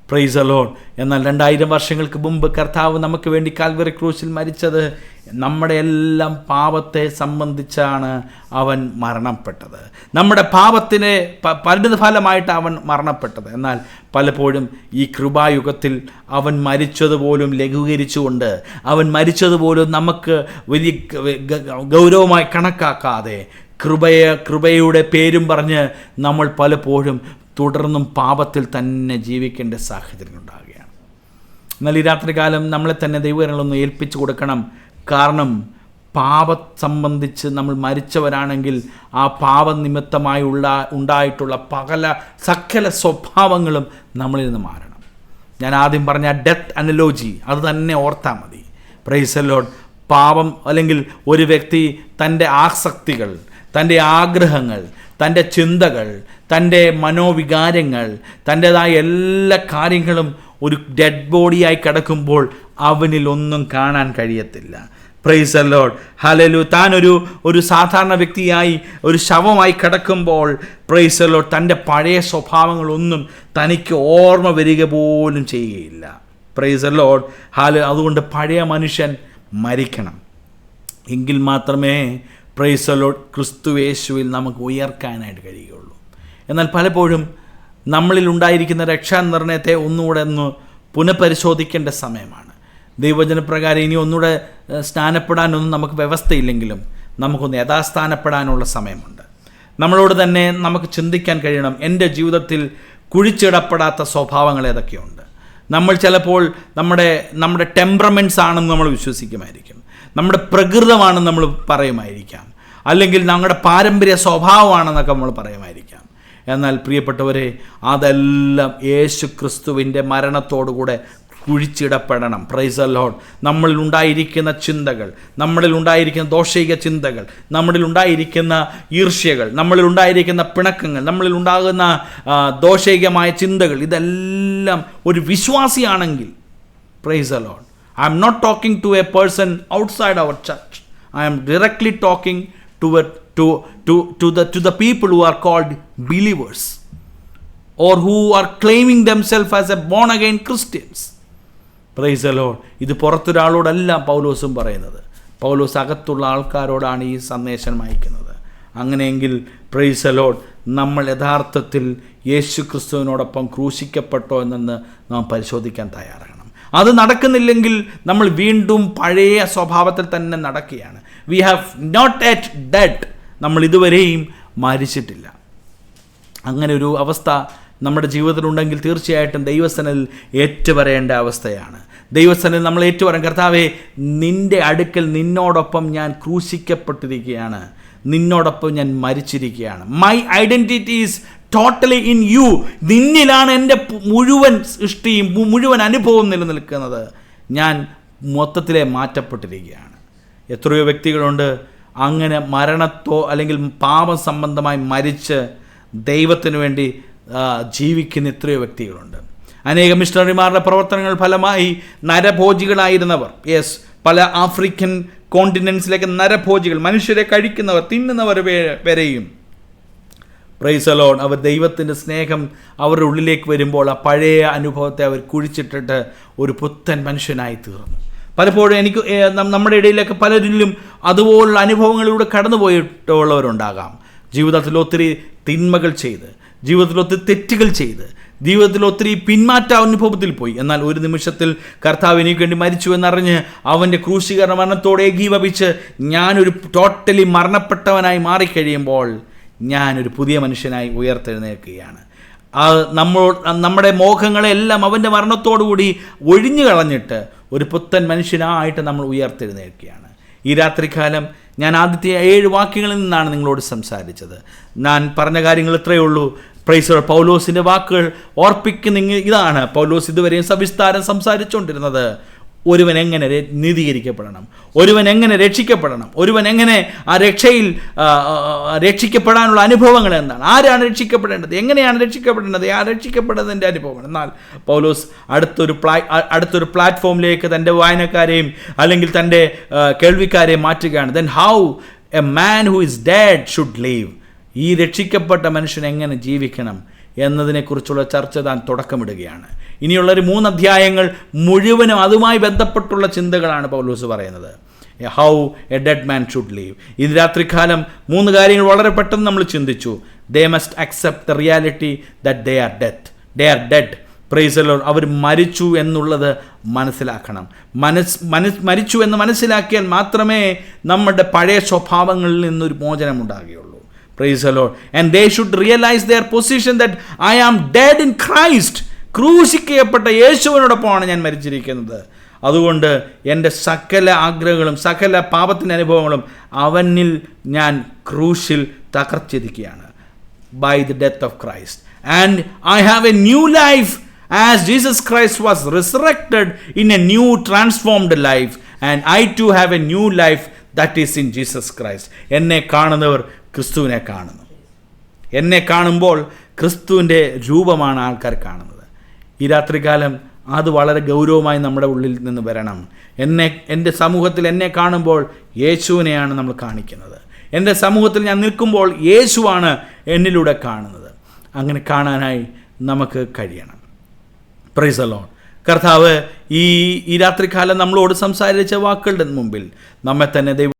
Price the Lord. എന്നാൽ 2000 വർഷങ്ങൾക്ക് മുമ്പ് കർത്താവ് നമുക്ക് വേണ്ടി കാൽവറി ക്രൂശിൽ മരിച്ചത് നമ്മുടെ എല്ലാം പാപത്തെ സംബന്ധിച്ചാണ് അവൻ മരണപ്പെട്ടത്. നമ്മുടെ പാപത്തിന് പരിണിതഫലമായിട്ട് അവൻ മരണപ്പെട്ടത്. എന്നാൽ പലപ്പോഴും ഈ കൃപായുഗത്തിൽ അവൻ മരിച്ചതുപോലും ലഘൂകരിച്ചുകൊണ്ട്, അവൻ മരിച്ചതുപോലും നമുക്ക് വലിയ ഗൗരവമായി കണക്കാക്കാതെ കൃപയുടെ പേരും പറഞ്ഞ് നമ്മൾ പലപ്പോഴും തുടർന്നും പാപത്തിൽ തന്നെ ജീവിക്കേണ്ട സാഹചര്യം ഉണ്ടാകുകയാണ്. എന്നാൽ ഈ രാത്രികാലം നമ്മളെ തന്നെ ദൈവങ്ങളൊന്ന് ഏൽപ്പിച്ചു കൊടുക്കണം. കാരണം സംബന്ധിച്ച് നമ്മൾ മരിച്ചവരാണെങ്കിൽ ആ പാപനിമിത്തമായി ഉണ്ടായിട്ടുള്ള സകല സ്വഭാവങ്ങളും നമ്മളിൽ നിന്ന് മാറണം. ഞാൻ ആദ്യം പറഞ്ഞ ഡെത്ത് അനലോജി അത് തന്നെ ഓർത്താൽ മതി. Price the Lord. പാപം അല്ലെങ്കിൽ ഒരു വ്യക്തി തൻ്റെ ആസക്തികൾ, തൻ്റെ ആഗ്രഹങ്ങൾ, തൻ്റെ ചിന്തകൾ, തൻ്റെ മനോവികാരങ്ങൾ, തൻ്റേതായ എല്ലാ കാര്യങ്ങളും ഒരു ഡെഡ് ബോഡിയായി കിടക്കുമ്പോൾ അവനിൽ ഒന്നും കാണാൻ കഴിയത്തില്ല. Price the Lord. ഹല്ലേലൂയ. താൻ ഒരു സാധാരണ വ്യക്തിയായി ഒരു ശവമായി കിടക്കുമ്പോൾ പ്രൈസ് ദി ലോർഡ് തൻ്റെ പഴയ സ്വഭാവങ്ങളൊന്നും തനിക്ക് ഓർമ്മ വരിക പോലും ചെയ്യുകയില്ല. Price the Lord. അതുകൊണ്ട് പഴയ മനുഷ്യൻ മരിക്കണം. എങ്കിൽ മാത്രമേ പ്രൈസ് ദി ലോർഡ് ക്രിസ്തുയേശുവിൽ നമുക്ക് ഉയർക്കാനായിട്ട് കഴിയുകയുള്ളൂ. എന്നാൽ പലപ്പോഴും നമ്മളിൽ ഉണ്ടായിരിക്കുന്ന രക്ഷാനിർണയത്തെ ഒന്നുകൂടെ പുനഃപരിശോധിക്കേണ്ട സമയമാണ്. ദൈവവചനപ്രകാരം ഇനി ഒന്നുകൂടെ സ്നാനപ്പെടാനൊന്നും നമുക്ക് വ്യവസ്ഥയില്ലെങ്കിലും നമുക്കൊന്ന് യഥാസ്ഥാനപ്പെടാനുള്ള സമയമുണ്ട്. നമ്മളോട് തന്നെ നമുക്ക് ചിന്തിക്കാൻ കഴിയണം, എൻ്റെ ജീവിതത്തിൽ കുഴിച്ചിടപ്പെടാത്ത സ്വഭാവങ്ങൾ ഏതൊക്കെയുണ്ട്. നമ്മൾ ചിലപ്പോൾ നമ്മുടെ ടെമ്പറമെൻറ്റ്സ് ആണെന്ന് നമ്മൾ വിശ്വസിക്കുമായിരിക്കും, നമ്മുടെ പ്രകൃതമാണെന്ന് നമ്മൾ പറയുമായിരിക്കാം, അല്ലെങ്കിൽ നമ്മുടെ പാരമ്പര്യ സ്വഭാവമാണെന്നൊക്കെ നമ്മൾ പറയുമായിരിക്കാം. എന്നാൽ പ്രിയപ്പെട്ടവരെ, അതെല്ലാം യേശു ക്രിസ്തുവിൻ്റെ മരണത്തോടുകൂടെ കുഴിച്ചിടപ്പെടണം. Praise the Lord. നമ്മളിൽ ഉണ്ടായിരിക്കുന്ന ചിന്തകൾ, നമ്മളിൽ ഉണ്ടായിരിക്കുന്ന ദോഷൈക ചിന്തകൾ, നമ്മളിൽ ഉണ്ടായിരിക്കുന്ന ഈർഷ്യകൾ, നമ്മളിൽ ഉണ്ടായിരിക്കുന്ന പിണക്കങ്ങൾ, നമ്മളിൽ ഉണ്ടാകുന്ന ദോഷൈകമായ ചിന്തകൾ, ഇതെല്ലാം ഒരു വിശ്വാസിയാണെങ്കിൽ, praise the Lord, I am not talking to a person outside our church. I am directly talking to the people who are called believers or who are claiming themselves as a born again Christians. Praise the Lord. ഇത് പുറത്തൊരാളോടല്ല പൗലോസും പറയുന്നത്, പൗലോസ് അകത്തുള്ള ആൾക്കാരോടാണ് ഈ സന്ദേശം അയക്കുന്നത്. അങ്ങനെയെങ്കിൽ price the Lord, നമ്മൾ യഥാർത്ഥത്തിൽ യേശു ക്രിസ്തുവിനോടൊപ്പം ക്രൂശിക്കപ്പെട്ടോ എന്നെന്ന് നാം പരിശോധിക്കാൻ തയ്യാറാകണം. അത് നടക്കുന്നില്ലെങ്കിൽ നമ്മൾ വീണ്ടും പഴയ സ്വഭാവത്തിൽ തന്നെ നടക്കുകയാണ്. We have not yet dead. നമ്മൾ ഇതുവരെയും മരിച്ചിട്ടില്ല. അങ്ങനെ ഒരു അവസ്ഥ നമ്മുടെ ജീവിതത്തിലുണ്ടെങ്കിൽ തീർച്ചയായിട്ടും ദൈവസന്നിധിയിൽ ഏറ്റുപറയേണ്ട അവസ്ഥയാണ്. ദൈവസന്നിധിയിൽ നമ്മൾ ഏറ്റുപറയും, കർത്താവേ, നിൻ്റെ അടുക്കൽ നിന്നോടൊപ്പം ഞാൻ ക്രൂശിക്കപ്പെട്ടിരിക്കുകയാണ്, നിന്നോടൊപ്പം ഞാൻ മരിച്ചിരിക്കുകയാണ്. My identity is totally in you. നിന്നിലാണ് എൻ്റെ മുഴുവൻ സൃഷ്ടിയും മുഴുവൻ അനുഭവം നിലനിൽക്കുന്നത്. ഞാൻ മൊത്തത്തിലെ മാറ്റപ്പെട്ടിരിക്കുകയാണ്. എത്രയോ വ്യക്തികളുണ്ട് അങ്ങനെ മരണത്തോ അല്ലെങ്കിൽ പാപം സംബന്ധമായി മരിച്ച് ദൈവത്തിന് വേണ്ടി ജീവിക്കുന്ന എത്രയോ വ്യക്തികളുണ്ട്. അനേകം മിഷണറിമാരുടെ പ്രവർത്തനങ്ങൾ ഫലമായി നരഭോജികളായിരുന്നവർ, പല ആഫ്രിക്കൻ കോണ്ടിനെൻസിലേക്ക് നരഭോജികൾ, മനുഷ്യരെ കഴിക്കുന്നവർ, തിന്നുന്നവർ വരെയും പ്രൈസ് ദി ലോർഡ്, അവർ ദൈവത്തിൻ്റെ സ്നേഹം അവരുടെ ഉള്ളിലേക്ക് വരുമ്പോൾ ആ പഴയ അനുഭവത്തെ അവർ കുഴിച്ചിട്ടിട്ട് ഒരു പുത്തൻ മനുഷ്യനായി തീർന്നു. പലപ്പോഴും നമ്മുടെ ഇടയിലൊക്കെ പലരിലും അതുപോലുള്ള അനുഭവങ്ങളിലൂടെ കടന്നു പോയിട്ടുള്ളവരുണ്ടാകാം. ജീവിതത്തിൽ ഒത്തിരി തിന്മകൾ ചെയ്ത്, ജീവിതത്തിൽ ഒത്തിരി തെറ്റുകൾ ചെയ്ത്, ജീവിതത്തിൽ ഒത്തിരി പിന്മാറ്റ അനുഭവത്തിൽ പോയി. എന്നാൽ ഒരു നിമിഷത്തിൽ കർത്താവ് എനിക്ക് വേണ്ടി മരിച്ചു എന്നറിഞ്ഞ് അവൻ്റെ ക്രൂശീകരണ മരണത്തോടെ ഏകീഭവിച്ച് ഞാനൊരു ടോട്ടലി മരണപ്പെട്ടവനായി മാറിക്കഴിയുമ്പോൾ ഞാനൊരു പുതിയ മനുഷ്യനായി ഉയർത്തെഴുന്നേൽക്കുകയാണ്. നമ്മുടെ മോഹങ്ങളെല്ലാം അവൻ്റെ മരണത്തോടുകൂടി ഒഴിഞ്ഞു കളഞ്ഞിട്ട് ഒരു പുത്തൻ മനുഷ്യനായിട്ട് നമ്മൾ ഉയർത്തെഴുന്നേൽക്കുകയാണ്. ഈ രാത്രികാലം ഞാൻ ആദ്യത്തെ 7 വാക്യങ്ങളിൽ നിന്നാണ് നിങ്ങളോട് സംസാരിച്ചത്. ഞാൻ പറഞ്ഞ കാര്യങ്ങൾ ഇത്രയേ ഉള്ളൂ. Price the Lord. പൗലോസിൻ്റെ വാക്കുകൾ ഓർപ്പിക്കുന്ന ഇതാണ്. പൗലോസ് ഇതുവരെയും സവിസ്താരം സംസാരിച്ചുകൊണ്ടിരുന്നത് ഒരുവൻ എങ്ങനെ നീതീകരിക്കപ്പെടണം, ഒരുവൻ എങ്ങനെ രക്ഷിക്കപ്പെടണം, ഒരുവൻ എങ്ങനെ ആ രക്ഷയിൽ രക്ഷിക്കപ്പെടാനുള്ള അനുഭവങ്ങൾ എന്താണ്, ആരാണ് രക്ഷിക്കപ്പെടേണ്ടത്, എങ്ങനെയാണ് രക്ഷിക്കപ്പെടേണ്ടത്, ആ രക്ഷിക്കപ്പെടുന്നതിൻ്റെ അനുഭവം. എന്നാൽ പൗലോസ് അടുത്തൊരു പ്ലാറ്റ്ഫോമിലേക്ക് തൻ്റെ വായനക്കാരെയും അല്ലെങ്കിൽ തൻ്റെ കേൾവിക്കാരെയും മാറ്റുകയാണ്. Then how A man who is dead should leave. ഈ രക്ഷിക്കപ്പെട്ട മനുഷ്യൻ എങ്ങനെ ജീവിക്കണം എന്നതിനെക്കുറിച്ചുള്ള ചർച്ച താൻ തുടക്കമിടുകയാണ്. ഇനിയുള്ളൊരു 3 അധ്യായങ്ങൾ മുഴുവനും അതുമായി ബന്ധപ്പെട്ടുള്ള ചിന്തകളാണ് പൗലോസ് പറയുന്നത്. How a dead man should live. ഇത് രാത്രികാലം 3 കാര്യങ്ങൾ വളരെ പെട്ടെന്ന് നമ്മൾ ചിന്തിച്ചു. They must accept the reality that they are dead. Praise the Lord. അവർ മരിച്ചു എന്നുള്ളത് മനസ്സിലാക്കണം. മരിച്ചു എന്ന് മനസ്സിലാക്കിയാൽ മാത്രമേ നമ്മുടെ പഴയ സ്വഭാവങ്ങളിൽ നിന്നൊരു മോചനം ഉണ്ടാകുകയുള്ളൂ. Praise the Lord. And they should realize their position that I am dead in Christ. ക്രൂശിക്കപ്പെട്ട യേശുവിനോടൊപ്പമാണ് ഞാൻ മരിച്ചിരിക്കുന്നത്. അതുകൊണ്ട് എൻ്റെ സകല ആഗ്രഹങ്ങളും സകല പാപത്തിൻ്റെ അനുഭവങ്ങളും അവനിൽ ഞാൻ ക്രൂശിൽ തകർത്തിരിക്കുകയാണ്. By the death of Christ. And I have a new life as Jesus Christ was resurrected in a new transformed life. And I too have a new life that is in Jesus Christ. എന്നെ കാണുന്നവർ ക്രിസ്തുവിനെ കാണുന്നു. എന്നെ കാണുമ്പോൾ ക്രിസ്തുവിൻ്റെ രൂപമാണ് ആൾക്കാർ കാണുന്നത്. ഈ രാത്രികാലം അത് വളരെ ഗൗരവമായി നമ്മുടെ ഉള്ളിൽ നിന്ന് വരണം. എൻ്റെ സമൂഹത്തിൽ എന്നെ കാണുമ്പോൾ യേശുവിനെയാണ് നമ്മൾ കാണിക്കുന്നത്. എൻ്റെ സമൂഹത്തിൽ ഞാൻ നിൽക്കുമ്പോൾ യേശുവാണ് എന്നിലൂടെ കാണുന്നത്. അങ്ങനെ കാണാനായി നമുക്ക് കഴിയണം. Price the Lord. കർത്താവ് ഈ രാത്രികാലം നമ്മളോട് സംസാരിച്ച വാക്കുകളുടെ മുമ്പിൽ നമ്മെ തന്നെ